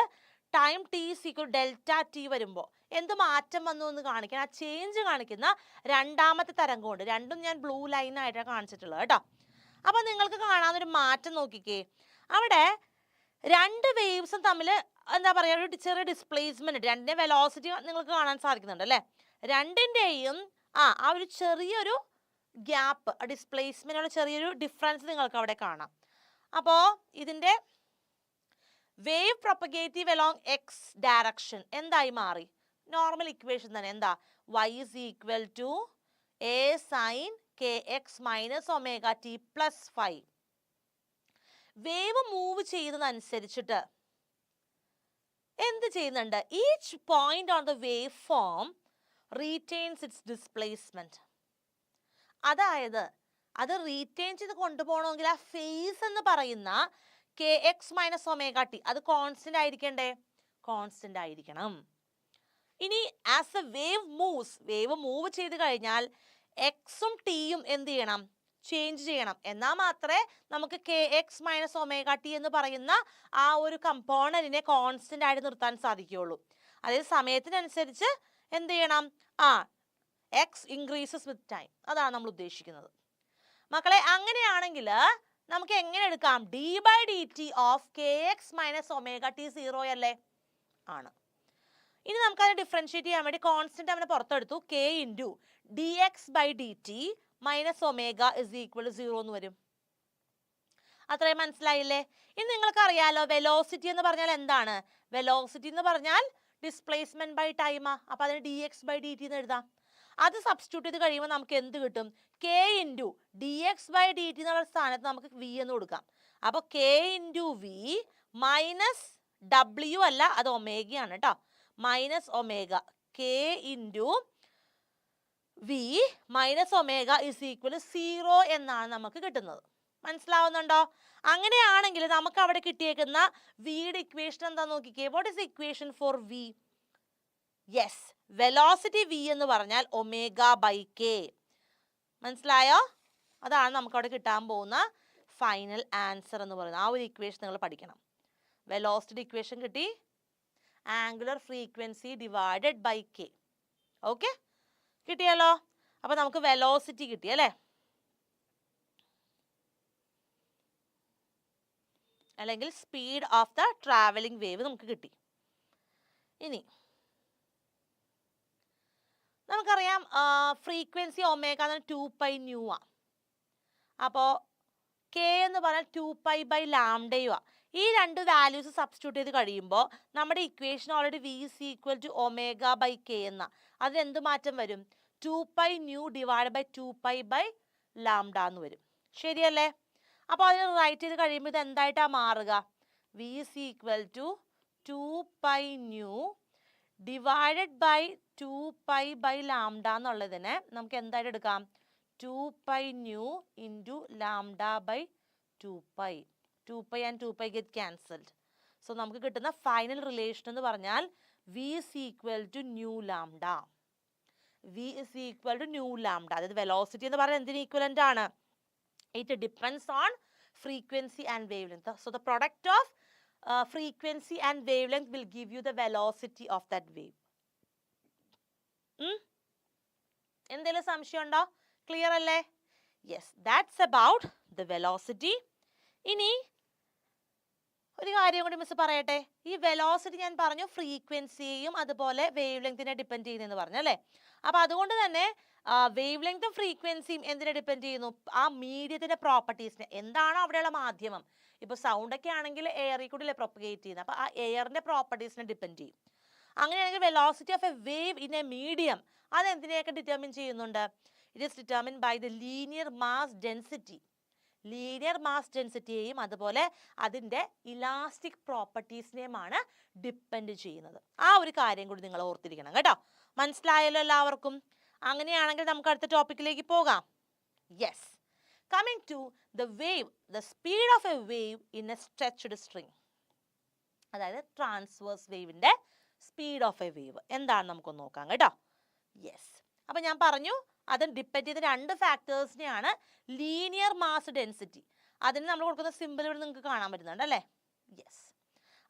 ടൈം t=Δt വരുമ്പോൾ എന്ത് മാറ്റം വന്നു എന്ന് കാണിക്കാൻ, ആ ചേഞ്ച് കാണിക്കുന്ന രണ്ടാമത്തെ തരംഗമുണ്ട്. രണ്ടും ഞാൻ ബ്ലൂ ലൈൻ ആയിട്ടാണ് കാണിച്ചിട്ടുള്ളത് കേട്ടോ. അപ്പൊ നിങ്ങൾക്ക് കാണാവുന്നൊരു മാറ്റം നോക്കിക്കേ. അവിടെ 2 വേവ്സും തമ്മിൽ എന്താ പറയുക, ഒരു ചെറിയ ഡിസ്പ്ലേസ്മെന്റ്. 2 വെലോസിറ്റി നിങ്ങൾക്ക് കാണാൻ സാധിക്കുന്നുണ്ട് അല്ലേ? രണ്ടിൻ്റെയും ആ ഒരു ചെറിയൊരു ഗ്യാപ്പ്, ഡിസ്പ്ലേസ്മെന്റിനുള്ള ചെറിയൊരു ഡിഫറൻസ് നിങ്ങൾക്ക് അവിടെ കാണാം. അപ്പോൾ ഇതിന്റെ വേവ് പ്രൊപ്പഗേറ്റീവ് അലോങ് എക്സ് ഡയറക്ഷൻ എന്തായി മാറി? നോർമൽ ഇക്വേഷൻ തന്നെ. എന്താ? y is equal to a sin kx minus omega t plus 5. Wave move ചെയ്യുന്നതനുസരിച്ചിട്ട് എന്ത് ചെയ്യുന്നുണ്ട്? Each point on the wave form retains its displacement. അതായത് അത് റീറ്റെയിൻ ചെയ്ത് കൊണ്ടുപോകണമെങ്കിൽ ആ ഫേസ് എന്ന് പറയുന്ന kx minus omega t അത് കോൺസ്റ്റന്റ് ആയിരിക്കണ്ടേ? കോൺസ്റ്റന്റ് ആയിരിക്കണം. ഇനി as A wave moves, wave move ചെയ്ത് കഴിഞ്ഞാൽ എക്സും ടിയും എന്ത് ചെയ്യണം? ചേഞ്ച് ചെയ്യണം. എന്നാൽ മാത്രമേ നമുക്ക് kx minus omega t എന്ന് പറയുന്ന ആ ഒരു കമ്പോണന്റിനെ കോൺസ്റ്റന്റ് ആയിട്ട് നിർത്താൻ സാധിക്കുകയുള്ളൂ. അതായത് സമയത്തിനനുസരിച്ച് എന്ത് ചെയ്യണം? X increases with time. അതാണ് നമ്മൾ ഉദ്ദേശിക്കുന്നത്. മക്കളെ അങ്ങനെയാണെങ്കിൽ നമുക്ക് എങ്ങനെ എടുക്കാം? D by D T of K X minus omega T 0 അല്ലേ? ആണ്. ഇനി നമുക്കത് ഡിഫറൻഷിയേറ്റ് ചെയ്യാൻ വേണ്ടി കോൺസ്റ്റന്റ് അവനെ പുറത്തെടുത്തു. K into D X by D T minus omega is equal to 0 എന്ന് വരും. അത്രയും മനസ്സിലായില്ലേ? ഇനി നിങ്ങൾക്ക് അറിയാലോ വെലോസിറ്റി എന്ന് പറഞ്ഞാൽ എന്താണ്? വെലോസിറ്റി എന്ന് പറഞ്ഞാൽ ഡിസ്പ്ലേസ്മെന്റ് ബൈ ടൈമാ. അപ്പൊ അതിന് D X by D T എന്ന് എഴുതാം. അത് സബ്സ്റ്റിറ്റ്യൂട്ട് ചെയ്ത് കഴിയുമ്പോൾ നമുക്ക് എന്ത് കിട്ടും? K into D X by D T എന്നുള്ള സ്ഥാനത്ത് നമുക്ക് വി എന്ന് കൊടുക്കാം. അപ്പോൾ K into V minus W അല്ല, അത് ഒമേഗയാണ് കേട്ടോ. Minus omega K into V minus omega is equal 0 എന്നാണ് നമുക്ക് കിട്ടുന്നത്. മനസ്സിലാവുന്നുണ്ടോ? അങ്ങനെയാണെങ്കിൽ നമുക്ക് അവിടെ കിട്ടിയേക്കുന്ന വിയുടെ ഇക്വേഷൻ എന്താ നോക്കിക്കേ. What is equation for V? Yes, velocity V എന്ന് പറഞ്ഞാൽ ഒമേഗ ബൈ കെ. മനസ്സിലായോ? അതാണ് നമുക്ക് അവിടെ കിട്ടാൻ പോകുന്ന ഫൈനൽ ആൻസർ എന്ന് പറയുന്നത്. ആ ഒരു ഇക്വേഷൻ നിങ്ങൾ പഠിക്കണം. വെലോസിറ്റി ഇക്വേഷൻ കിട്ടി, angular frequency divided by K. Okay, കിട്ടിയല്ലോ. അപ്പൊ നമുക്ക് വെലോസിറ്റി കിട്ടി അല്ലേ? അല്ലെങ്കിൽ speed of the travelling wave നമുക്ക് കിട്ടി. ഇനി നമുക്കറിയാം ഫ്രീക്വൻസി ഒമേഗ 2π ന്യൂ ആ. അപ്പോൾ കെ എന്ന് പറഞ്ഞാൽ 2π ബൈ ലാംഡയും ആ. ഈ രണ്ട് വാല്യൂസ് സബ്സ്റ്റിറ്റ്യൂട്ട് ചെയ്ത് കഴിയുമ്പോൾ നമ്മുടെ equation already v is equal to omega by K എന്ന. അതിന് എന്ത് മാറ്റം വരും? 2π nu divide by 2π by lambda എന്ന് വരും. ശരിയല്ലേ? അപ്പോൾ അതിന് റൈറ്റ് ചെയ്ത് കഴിയുമ്പോൾ ഇത് എന്തായിട്ടാണ് മാറുക? V is equal to 2π nu divided by 2π by lambda എന്നുള്ളതിനെ നമുക്ക് എന്തായിട്ട് എടുക്കാം? 2π nu into lambda by 2π. 2π and 2π get cancelled. So നമുക്ക് കിട്ടുന്ന ഫൈനൽ റിലേഷൻ എന്ന് പറഞ്ഞാൽ v is equal to nu lambda. V is equal to nu lambda. അതായത് velocity എന്ന് പറയുന്നത് എന്തിന് ഈക്വലന്റ് ആണ്? It depends on frequency and wavelength. So the product of frequency and wavelength will give you the velocity of that wave. എന്തെങ്കിലും സംശയം ഉണ്ടോ? Clear അല്ലേ? Yes, that's about the velocity. ഇനി ഒരു കാര്യം കൂടി മിസ് പറയട്ടെ. ഈ വെലോസിറ്റി ഞാൻ പറഞ്ഞു ഫ്രീക്വൻസിയെയും അതുപോലെ വേവ് ലെങ്തിനെ ഡിപ്പെൻഡ് ചെയ്യുന്നതെന്ന് പറഞ്ഞു അല്ലേ? അപ്പൊ അതുകൊണ്ട് തന്നെ വേവ് ലെങ്തും ഫ്രീക്വൻസിയും എന്തിനെ ഡിപ്പെൻഡ് ചെയ്യുന്നു? ആ മീഡിയത്തിന്റെ പ്രോപ്പർട്ടീസിനെ. എന്താണോ അവിടെയുള്ള മാധ്യമം. ഇപ്പൊ സൗണ്ട് ഒക്കെ ആണെങ്കിൽ എയറിൽ കൂടി പ്രൊപ്പഗേറ്റ് ചെയ്യുന്നത്. അപ്പൊ ആ എയറിന്റെ പ്രോപ്പർട്ടീസിനെ ഡിപ്പെൻഡ് ചെയ്യും. അങ്ങനെയാണെങ്കിൽ velocity of a wave in a medium അതെന്തിനെയൊക്കെ ഡിറ്റർമിൻ ചെയ്യുന്നുണ്ട്? It is determine by the linear mass density. Linear mass ഡെൻസിറ്റിയെയും അതുപോലെ അതിൻ്റെ ഇലാസ്റ്റിക് പ്രോപ്പർട്ടീസിനെയുമാണ് ഡിപ്പെൻഡ് ചെയ്യുന്നത്. ആ ഒരു കാര്യം കൂടി നിങ്ങൾ ഓർത്തിരിക്കണം കേട്ടോ. മനസ്സിലായല്ലോ എല്ലാവർക്കും? അങ്ങനെയാണെങ്കിൽ നമുക്ക് അടുത്ത ടോപ്പിക്കിലേക്ക് പോകാം. Yes, coming to the wave, the speed of a wave in a stretched string. അതായത് ട്രാൻസ്വേഴ്സ് വേവിൻ്റെ സ്പീഡ് ഓഫ് എ വേവ് എന്താണ് നമുക്കൊന്ന് നോക്കാം കേട്ടോ. യെസ്, അപ്പം ഞാൻ പറഞ്ഞു അത് ഡിപ്പെൻഡ് ചെയ്ത രണ്ട് ഫാക്ടേഴ്സിനെയാണ്. ലീനിയർ മാസ് ഡെൻസിറ്റി, അതിന് നമ്മൾ കൊടുക്കുന്ന സിമ്പിൾ ഇവിടെ നിങ്ങൾക്ക് കാണാൻ പറ്റുന്നുണ്ട് അല്ലേ? യെസ്.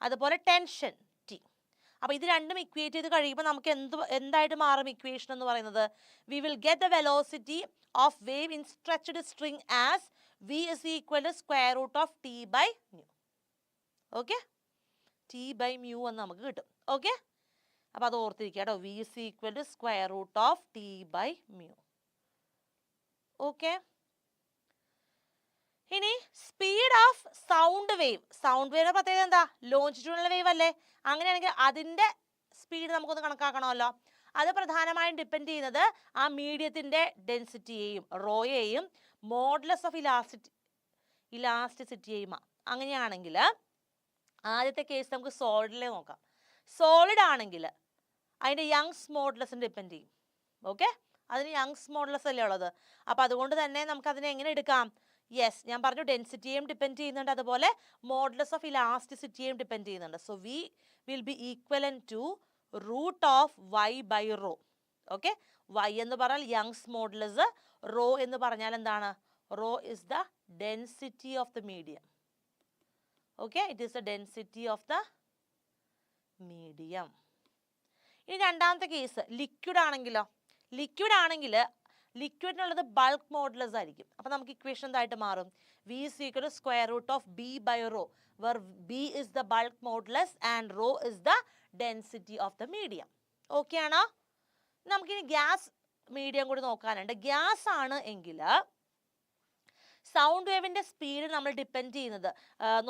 അതുപോലെ ടെൻഷൻ ടി. അപ്പോൾ ഇത് രണ്ടും ഇക്വേറ്റ് ചെയ്ത് കഴിയുമ്പോൾ നമുക്ക് എന്തായിട്ട് മാറും ഇക്വേഷൻ എന്ന് പറയുന്നത്? We will get the velocity of wave in stretched string as v is equal to square root of T by mu. Okay, T by mu എന്ന് നമുക്ക് കിട്ടും. ഓക്കെ, അപ്പോൾ അത് ഓർത്തിരിക്കുക കേട്ടോ. V is equal to square root of T by mu. Okay, ഇനി speed of sound wave. Sound വേവിന്റെ പ്രത്യേകത എന്താ? ലോഞ്ചിറ്റ്യൂണൽ വേവ് അല്ലേ? അങ്ങനെയാണെങ്കിൽ അതിന്റെ സ്പീഡ് നമുക്കൊന്ന് കണക്കാക്കണമല്ലോ. അത് പ്രധാനമായും ഡിപ്പെൻഡ് ചെയ്യുന്നത് ആ മീഡിയത്തിന്റെ ഡെൻസിറ്റിയെയും റോയെയും മോഡുലസ് ഓഫ് ഇലാസ്റ്റിസിറ്റിയെയുമാണ്. അങ്ങനെയാണെങ്കിൽ ആദ്യത്തെ കേസ് നമുക്ക് സോളിഡിലെ നോക്കാം. സോളിഡ് ആണെങ്കിൽ അതിന്റെ യങ്സ് മോഡുലസിന് ഡിപ്പെൻഡ് ചെയ്യും. ഓക്കെ, അതിന് യങ്സ് മോഡുലസ് അല്ലേ ഉള്ളത്. അപ്പം അതുകൊണ്ട് തന്നെ നമുക്ക് അതിനെ എങ്ങനെ എടുക്കാം? യെസ്, ഞാൻ പറഞ്ഞു ഡെൻസിറ്റിയെയും ഡിപ്പെൻഡ് ചെയ്യുന്നുണ്ട്, അതുപോലെ മോഡുലസ് ഓഫ് ഇലാസ്റ്റിസിറ്റിയെയും ഡിപ്പെൻഡ് ചെയ്യുന്നുണ്ട്. So V will be equivalent to root of Y by rho. Okay, Y എന്ന് പറഞ്ഞാൽ യങ്സ് മോഡുലസ്, റോ എന്ന് പറഞ്ഞാൽ എന്താണ്? Rho is the density of the medium. Okay, it is the density of the medium. ഇനി രണ്ടാമത്തെ case liquid ആണെങ്കിലോ? Liquid ആണെങ്കിൽ ലിക്വിഡിനുള്ളത് bulk modulus ആയിരിക്കും. അപ്പം നമുക്ക് ഇക്വേഷൻ എന്തായിട്ട് മാറും? V is equal to square root of B by rho, where B is the bulk modulus and rho is the density of the medium. Okay ആണോ? നമുക്കിനി gas medium കൂടി നോക്കാനുണ്ട്. Gas ആണ് എങ്കിൽ സൗണ്ട് വേവിന്റെ സ്പീഡ് നമ്മൾ depend ചെയ്യുന്നത്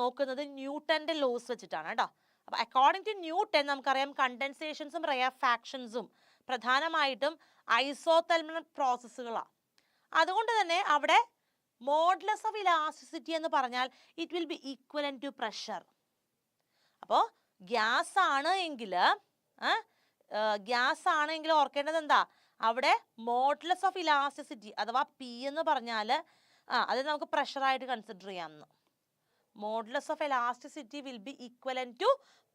നോക്കുന്നത് ന്യൂട്ടന്റെ ലോസ് വെച്ചിട്ടാണ് കേട്ടോ. അപ്പോൾ അക്കോർഡിംഗ് ടു ന്യൂട്ടൺ നമുക്കറിയാം കണ്ടൻസേഷൻസും റെയർഫാക്ഷൻസും പ്രധാനമായിട്ടും ഐസോതെർമൽ പ്രോസസ്സുകളാണ്. അതുകൊണ്ട് തന്നെ അവിടെ മോഡുലസ് ഓഫ് ഇലാസ്റ്റിസിറ്റി എന്ന് പറഞ്ഞാൽ it will be equivalent to pressure. അപ്പോൾ ഗ്യാസ് ആണ് എങ്കിൽ ഓർക്കേണ്ടത് എന്താ? അവിടെ മോഡുലസ് ഓഫ് ഇലാസ്റ്റിസിറ്റി അഥവാ പി എന്ന് പറഞ്ഞാൽ അത് നമുക്ക് പ്രഷറായിട്ട് കൺസിഡർ ചെയ്യാമെന്ന്. Modulus of elasticity will be equivalent to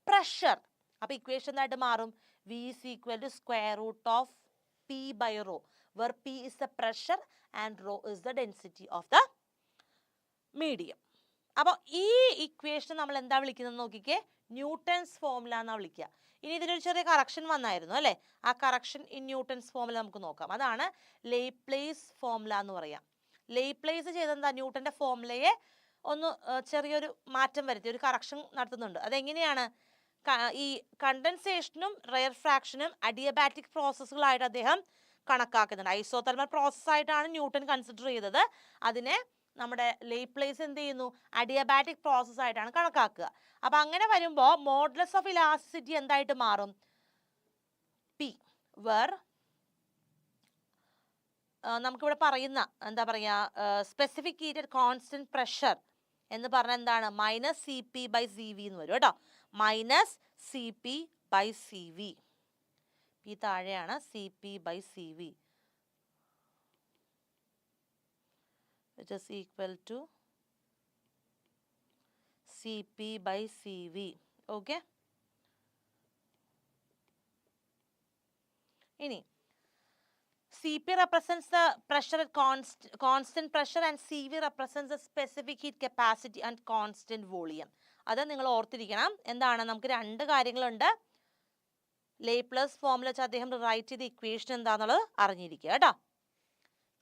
pressure. അപ്പോൾ ഇക്വേഷൻ എന്തായിട്ട് മാറും? V is equal to square root of P by rho, where P is the pressure and rho is the density of the medium. അപ്പോൾ ഈ equation നമ്മൾ എന്താ വിളിക്കുന്നത് നോക്കിക്കേ? Newton's formula എന്നാണ് വിളിക്കുക. ഇനി ഇതിനൊരു ചെറിയ കറക്ഷൻ വന്നായിരുന്നു അല്ലേ? ആ കറക്ഷൻ ഇൻ ന്യൂട്ടൺസ് ഫോർമുല നമുക്ക് നോക്കാം. അതാണ് ലേപ്ലേസ് ഫോർമുല എന്ന് പറയാം. ലേപ്ലേസ് ചെയ്തെന്താ? ന്യൂട്ടന്റെ ഫോർമുലയെ ഒന്ന് ചെറിയൊരു മാറ്റം വരുത്തി ഒരു കറക്ഷൻ നടത്തുന്നുണ്ട്. അതെങ്ങനെയാണ്? ഈ കണ്ടൻസേഷനും റെയർഫ്രാക്ഷനും അഡിയബാറ്റിക് പ്രോസസ്സുകളായിട്ട് അദ്ദേഹം കണക്കാക്കുന്നുണ്ട്. ഐസോതെർമൽ പ്രോസസ് ആയിട്ടാണ് ന്യൂട്ടൺ കൺസിഡർ ചെയ്തത്. അതിനെ നമ്മുടെ ലേപ്ലേസ് എന്ത് ചെയ്യുന്നു? അഡിയബാറ്റിക് പ്രോസസ് ആയിട്ടാണ് കണക്കാക്കുക. അപ്പം അങ്ങനെ വരുമ്പോൾ മോഡുലസ് ഓഫ് ഇലാസ്റ്റിസിറ്റി എന്തായിട്ട് മാറും? പി, വേർ നമുക്കിവിടെ പറയുന്ന എന്താ പറയുക സ്പെസിഫിക് ഹീറ്റഡ് കോൺസ്റ്റന്റ് പ്രഷർ എന്ന് പറഞ്ഞാൽ എന്താണ്? Minus C P by C V എന്ന് വരും കേട്ടോ. Minus C P by C V. P താഴെയാണ്. C P by C V which is equal to Cp by Cv. Okay. ഇനി Cp represents the pressure at constant pressure and Cv represents the specific heat capacity and constant volume. അത് നിങ്ങൾ ഓർത്തിരിക്കണം. എന്താണ്? നമുക്ക് രണ്ട് കാര്യങ്ങളുണ്ട്. ലേപ്ലേസ് formula വെച്ച് അദ്ദേഹം റൈറ്റ് ചെയ്ത ഇക്വേഷൻ എന്താണെന്നുള്ളത് അറിഞ്ഞിരിക്കുക കേട്ടോ.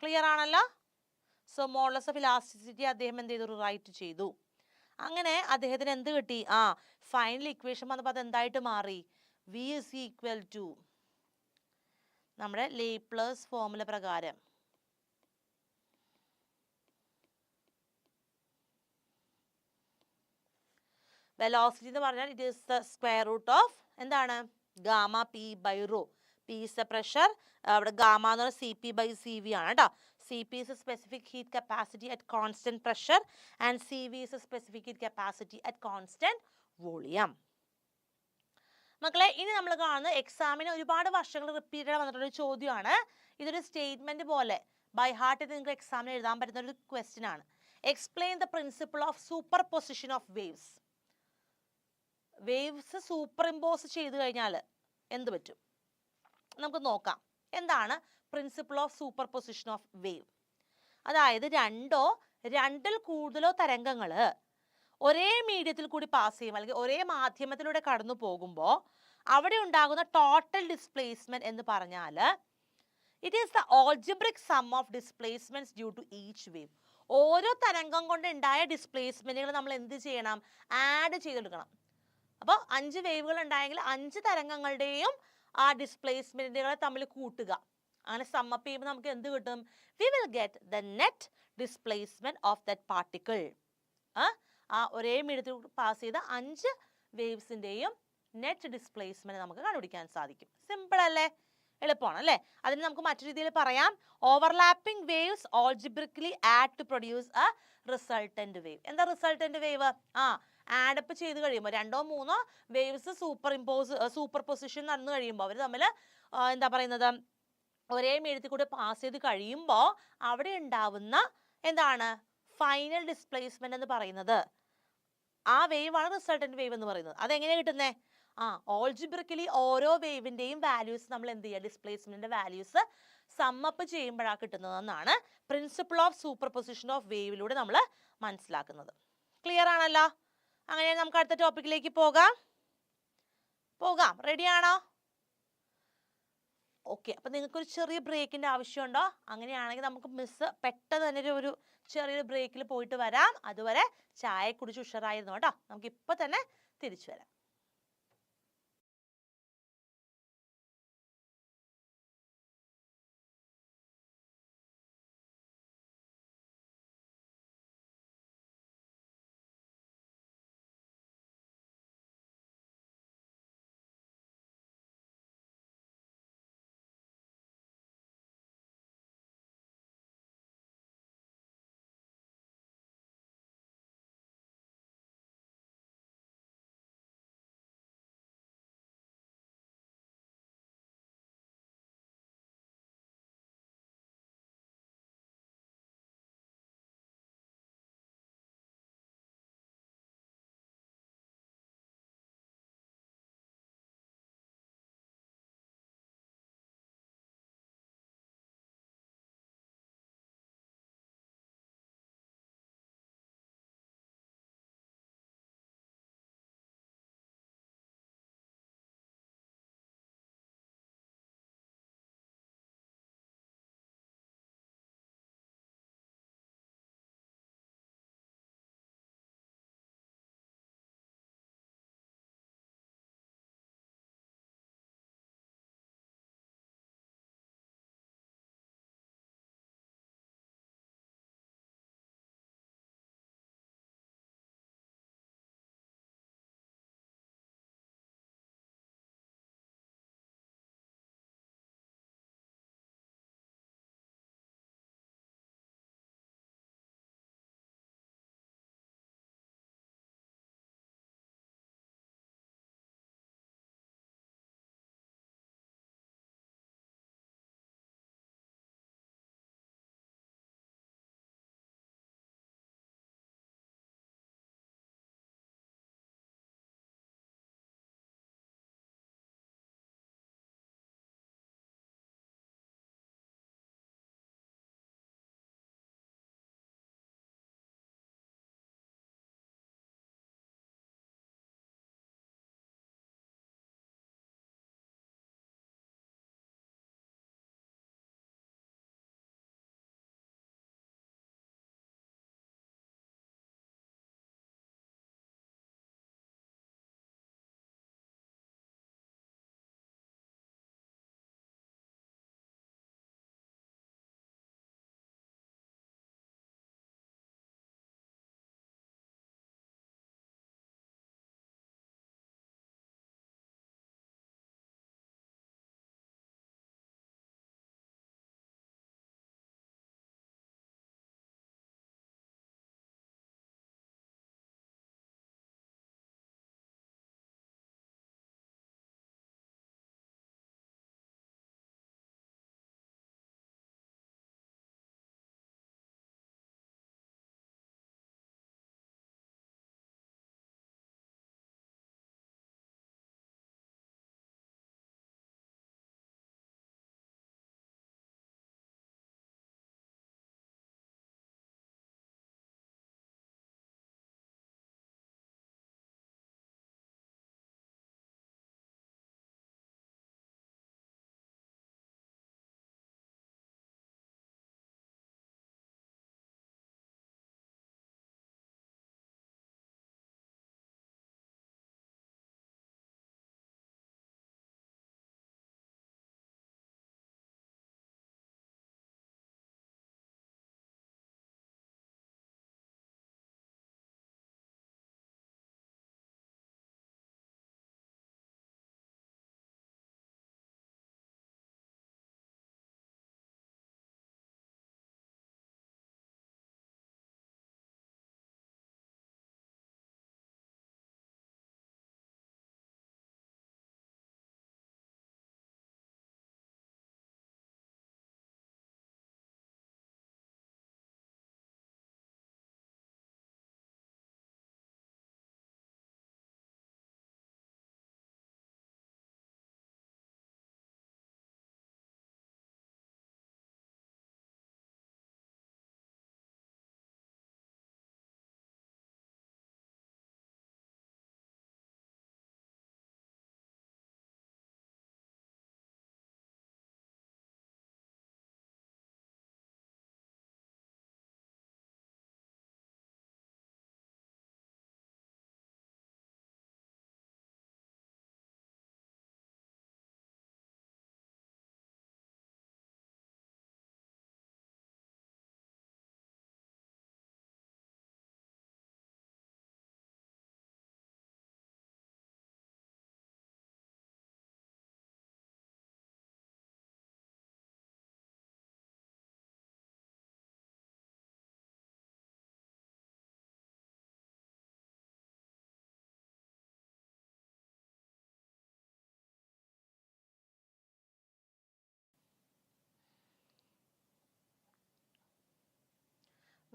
ക്ലിയർ ആണല്ലോ? സോ മോഡുലസ് ഓഫ് ഇലാസ്റ്റിസിറ്റി അദ്ദേഹം എന്ത് ചെയ്തു? റൈറ്റ് ചെയ്തു. അങ്ങനെ അദ്ദേഹത്തിന് എന്ത് കിട്ടി? ഫൈനൽ ഇക്വേഷൻ വന്നപ്പോൾ അത് എന്തായിട്ട് മാറി? V is equal to നമ്മുടെ ലേപ്ലേസ് ഫോർമുല പ്രകാരം വെലോസിറ്റി എന്ന് പറഞ്ഞാൽ it is the square root of എന്താണ്? Gamma P by rho. P is the pressure, അവിടെ ഗാമ എന്ന് പറഞ്ഞാൽ C P by C V ആണ് കേട്ടോ. C P is a specific heat capacity at constant pressure and C V is a specific heat capacity at constant volume. മക്കളെ, ഇനി നമ്മൾ കാണുന്ന എക്സാമിന് ഒരുപാട് വർഷങ്ങൾ റിപ്പീറ്റഡ് വന്നിട്ടുള്ള ഒരു ചോദ്യമാണ്. ഇതൊരു സ്റ്റേറ്റ്മെന്റ് പോലെ ബൈ ഹാർട്ട് ചെയ്ത് നിങ്ങൾക്ക് എക്സാമിന് എഴുതാൻ പറ്റുന്ന ഒരു ക്വസ്റ്റ്യൻ ആണ്. Explain the principle of superposition of waves. Waves super impose ചെയ്ത് കഴിഞ്ഞാൽ എന്ത് പറ്റും? നമുക്ക് നോക്കാം. എന്താണ് principle of superposition of wave? അതായത് രണ്ടിൽ കൂടുതലോ തരംഗങ്ങൾ ഒരേ മീഡിയത്തിൽ കൂടി പാസ് ചെയ്യും അല്ലെങ്കിൽ ഒരേ മാധ്യമത്തിലൂടെ കടന്നു പോകുമ്പോൾ അവിടെ ഉണ്ടാകുന്ന ടോട്ടൽ ഡിസ്പ്ലേസ്മെന്റ് എന്ന് പറഞ്ഞാൽ it is the algebraic sum of displacements due to each wave. ഓരോ തരംഗം കൊണ്ട് ഉണ്ടായ ഡിസ്പ്ലേസ്മെന്റുകൾ നമ്മൾ എന്ത് ചെയ്യണം? ആഡ് ചെയ്തെടുക്കണം. അപ്പോൾ 5 വേവുകൾ ഉണ്ടായെങ്കിൽ 5 തരംഗങ്ങളുടെയും ആ ഡിസ്പ്ലേസ്മെന്റുകളെ തമ്മിൽ കൂട്ടുക. അങ്ങനെ സമ്മപ്പ് ചെയ്യുമ്പോൾ നമുക്ക് എന്ത് കിട്ടും? V will get the net displacement of that particle. ആ ഒരേ മീഡിയത്തിൽ പാസ് ചെയ്ത 5 വേവ്സിന്റെയും നെറ്റ് ഡിസ്പ്ലേസ്മെന്റ് നമുക്ക് കണ്ടുപിടിക്കാൻ സാധിക്കും. സിമ്പിൾ അല്ലേ? എളുപ്പമാണ് അല്ലേ? അതിന് നമുക്ക് മറ്റു രീതിയിൽ പറയാം. Overlapping waves algebraically add to produce a resultant wave. എന്താ റിസൾട്ടന്റ് വേവ്? ആഡപ്പ് ചെയ്ത് കഴിയുമ്പോൾ 2 or 3 വേവ്സ് സൂപ്പർ പൊസിഷൻ നടന്നു കഴിയുമ്പോൾ അവർ തമ്മിൽ എന്താ പറയുന്നത് ഒരേ മീഡിയത്തിൽ കൂടെ പാസ് ചെയ്ത് കഴിയുമ്പോൾ അവിടെ ഉണ്ടാവുന്ന എന്താണ് ഫൈനൽ ഡിസ്പ്ലേസ്മെന്റ് എന്ന് പറയുന്നത് ആ വേവ് ആണ് റിസൾട്ടന്റ് വേവ് എന്ന് പറയുന്നത്. അതെങ്ങനെയാണ് കിട്ടുന്നേ? ഓൾജിബ്രിക്കലി ഓരോ വേവിന്റെയും വാല്യൂസ് നമ്മൾ എന്ത് ചെയ്യുക? ഡിസ്പ്ലേസ്മെന്റിന്റെ വാല്യൂസ് സമ്മപ്പ് ചെയ്യുമ്പോഴാണ് കിട്ടുന്നതെന്നാണ് principle of superposition of വേവിലൂടെ നമ്മൾ മനസ്സിലാക്കുന്നത്. ക്ലിയർ ആണല്ലോ? അങ്ങനെ നമുക്ക് അടുത്ത ടോപ്പിക്കിലേക്ക് പോകാം. റെഡിയാണോ? ഓക്കെ, അപ്പം നിങ്ങൾക്കൊരു ചെറിയ ബ്രേക്കിൻ്റെ ആവശ്യമുണ്ടോ? അങ്ങനെയാണെങ്കിൽ നമുക്ക് മിസ് പെട്ടെന്ന് തന്നെ ഒരു ചെറിയൊരു ബ്രേക്കിൽ പോയിട്ട് വരാം. അതുവരെ ചായ കുടിച്ച് ഉഷാറായിരുന്നു കേട്ടോ. നമുക്ക് ഇപ്പം തന്നെ തിരിച്ചു വരാം.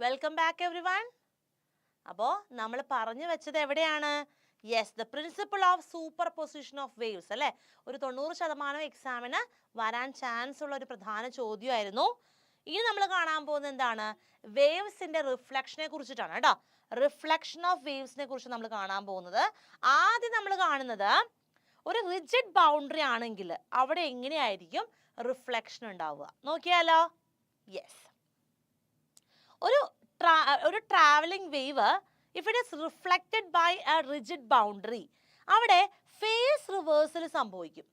Welcome back every one. അപ്പോൾ നമ്മൾ പറഞ്ഞു വെച്ചത് എവിടെയാണ്? Yes, the principle of superposition of waves അല്ലേ? ഒരു 90% എക്സാമിന് വരാൻ ചാൻസ് ഉള്ള ഒരു പ്രധാന ചോദ്യമായിരുന്നു. ഇനി നമ്മൾ കാണാൻ പോകുന്നത് എന്താണ്? വേവ്സിന്റെ റിഫ്ലക്ഷനെ കുറിച്ചിട്ടാണ് കേട്ടോ. റിഫ്ലക്ഷൻ ഓഫ് വേവ്സിനെ കുറിച്ച് നമ്മൾ കാണാൻ പോകുന്നത്. ആദ്യം നമ്മൾ കാണുന്നത് ഒരു റിജിഡ് ബൗണ്ടറി ആണെങ്കിൽ അവിടെ എങ്ങനെയായിരിക്കും റിഫ്ലക്ഷൻ ഉണ്ടാവുക നോക്കിയാലോ. യെസ്, ഒരു travelling wave if it is reflected by a rigid boundary, അവിടെ ഫേസ് റിവേഴ്സൽ സംഭവിക്കും.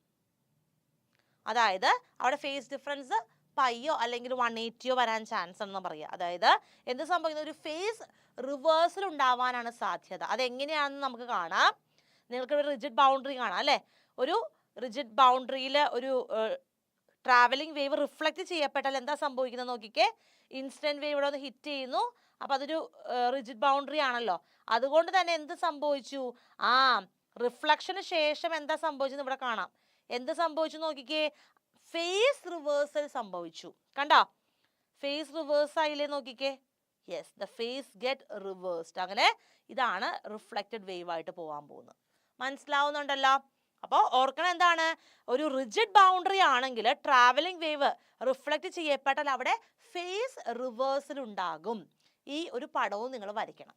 അതായത് അവിടെ ഫേസ് ഡിഫറൻസ് പൈയോ അല്ലെങ്കിൽ 180 വരാൻ ചാൻസ് എന്ന് പറയുക. അതായത് എന്ത് സംഭവിക്കുന്നത്? ഒരു ഫേസ് റിവേഴ്സൽ ഉണ്ടാവാനാണ് സാധ്യത. അതെങ്ങനെയാണെന്ന് നമുക്ക് കാണാം. നിങ്ങൾക്ക് ഒരു റിജിഡ് ബൗണ്ടറി കാണാം അല്ലേ? ഒരു റിജിഡ് ബൗണ്ടറിയിൽ ഒരു ട്രാവലിംഗ് വേവ് റിഫ്ലക്റ്റ് ചെയ്യപ്പെട്ടാൽ എന്താ സംഭവിക്കുന്നത് നോക്കിക്കേ. ഇൻസ്റ്റന്റ് വേവ് ഇവിടെ ഒന്ന് ഹിറ്റ് ചെയ്യുന്നു. അപ്പം അതൊരു റിജിഡ് ബൗണ്ടറി ആണല്ലോ. അതുകൊണ്ട് തന്നെ എന്ത് സംഭവിച്ചു? റിഫ്ലക്ഷന് ശേഷം എന്താ സംഭവിച്ചത് ഇവിടെ കാണാം. എന്ത് സംഭവിച്ചു നോക്കിക്കേ? ഫേസ് റിവേഴ്സൽ സംഭവിച്ചു. കണ്ടോ? ഫേസ് റിവേഴ്സ് ആയില്ലേ നോക്കിക്കേ. Yes, the phase get reversed. അങ്ങനെ ഇതാണ് റിഫ്ലക്റ്റഡ് വേവ് ആയിട്ട് പോകാൻ പോകുന്നത്. മനസ്സിലാവുന്നുണ്ടല്ലോ? അപ്പോൾ ഓർക്കണം എന്താണ്? ഒരു റിജിഡ് ബൗണ്ടറി ആണെങ്കിൽ ട്രാവലിംഗ് വേവ് റിഫ്ലക്റ്റ് ചെയ്യപ്പെട്ടാൽ അവിടെ ഫേസ് റിവേഴ്സൽ ഉണ്ടാകും. ഈ ഒരു പടവും നിങ്ങൾ വരയ്ക്കണം.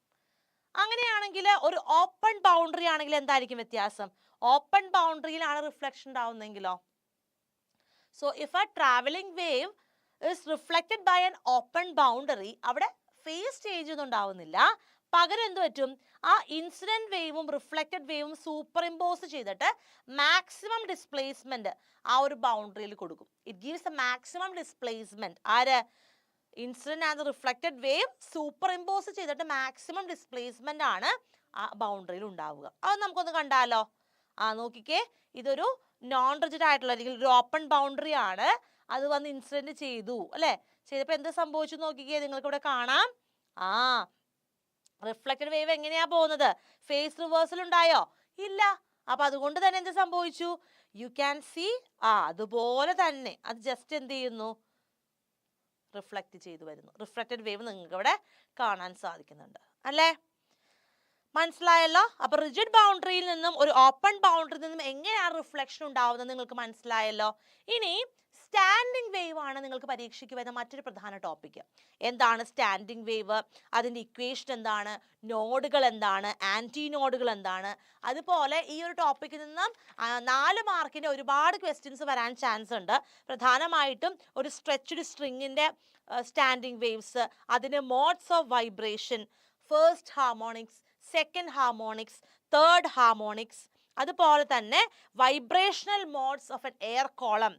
അങ്ങനെയാണെങ്കിൽ ഒരു ഓപ്പൺ ബൗണ്ടറി ആണെങ്കിൽ എന്തായിരിക്കും വ്യത്യാസം? ഓപ്പൺ ബൗണ്ടറിയിലാണ് റിഫ്ലക്ഷൻ ഉണ്ടാവുന്നെങ്കിലോ? So if a travelling wave is reflected by an open boundary, അവിടെ ഫേസ് ചേഞ്ച് ഒന്നും ഉണ്ടാവുന്നില്ല. പകരം എന്ത് പറ്റും? ആ ഇൻസിഡന്റ് വേവും റിഫ്ലക്റ്റഡ് വേവും സൂപ്പർ ഇമ്പോസ് ചെയ്തിട്ട് മാക്സിമം ഡിസ്പ്ലേസ്മെന്റ് ആ ഒരു ബൗണ്ടറിയിൽ കൊടുക്കും. It gives a maximum displacement. ആര്? Incident and reflected wave superimpose ചെയ്തിട്ട് മാക്സിമം ഡിസ്പ്ലേസ്മെന്റ് ആണ് ആ ബൗണ്ടറിയിൽ ഉണ്ടാവുക. അത് നമുക്കൊന്ന് കണ്ടാലോ. നോക്കിക്കേ, ഇതൊരു നോൺ റിജിഡ് ആയിട്ടുള്ള അല്ലെങ്കിൽ ഒരു ഓപ്പൺ ബൗണ്ടറി ആണ്. അത് വന്ന് ഇൻസിഡന്റ് ചെയ്തു അല്ലെ? ചെയ്തപ്പോൾ എന്ത് സംഭവിച്ചു നോക്കിക്കേ. നിങ്ങൾക്ക് ഇവിടെ കാണാം. റിഫ്ലക്റ്റഡ് വേവ് എങ്ങനെയാ പോകുന്നത്? ഫേസ് റിവേഴ്സൽ ഉണ്ടായോ? ഇല്ല. അപ്പൊ അതുകൊണ്ട് തന്നെ എന്ത് സംഭവിച്ചു? യു ക്യാൻ സീ അതുപോലെ തന്നെ അത് ജസ്റ്റ് എന്ത് ചെയ്യുന്നു? റിഫ്ലക്റ്റ് ചെയ്തു വരുന്നു. റിഫ്ലക്റ്റഡ് വേവ് നിങ്ങൾക്ക് ഇവിടെ കാണാൻ സാധിക്കുന്നുണ്ട് അല്ലേ? മനസ്സിലായല്ലോ? അപ്പൊ റിജിഡ് ബൗണ്ടറിയിൽ നിന്നും ഒരു ഓപ്പൺ ബൗണ്ടറിയിൽ നിന്നും എങ്ങനെയാണ് റിഫ്ലക്ഷൻ ഉണ്ടാവുന്നത് നിങ്ങൾക്ക് മനസ്സിലായല്ലോ. ഇനി സ്റ്റാൻഡിംഗ് വേവ് ആണ് നിങ്ങൾക്ക് പരീക്ഷയ്ക്ക് വരുന്ന മറ്റൊരു പ്രധാന ടോപ്പിക്. എന്താണ് സ്റ്റാൻഡിംഗ് വേവ്? അതിന്റെ ഇക്വേഷൻ എന്താണ്? നോഡുകൾ എന്താണ്? ആന്റി നോഡുകൾ എന്താണ്? അതുപോലെ ഈ ഒരു ടോപ്പിക്കിൽ നിന്നും 4 മാർക്കിന്റെ ഒരുപാട് ക്വസ്റ്റ്യൻസ് വരാൻ ചാൻസ് ഉണ്ട്. പ്രധാനമായിട്ടും ഒരു സ്ട്രെച്ച്ഡ് സ്ട്രിങ്ങിന്റെ സ്റ്റാൻഡിംഗ് വേവ്സ്, അതിന്റെ modes of vibration, first harmonics, second harmonics, third harmonics, അതുപോലെ തന്നെ vibrational modes of N air column,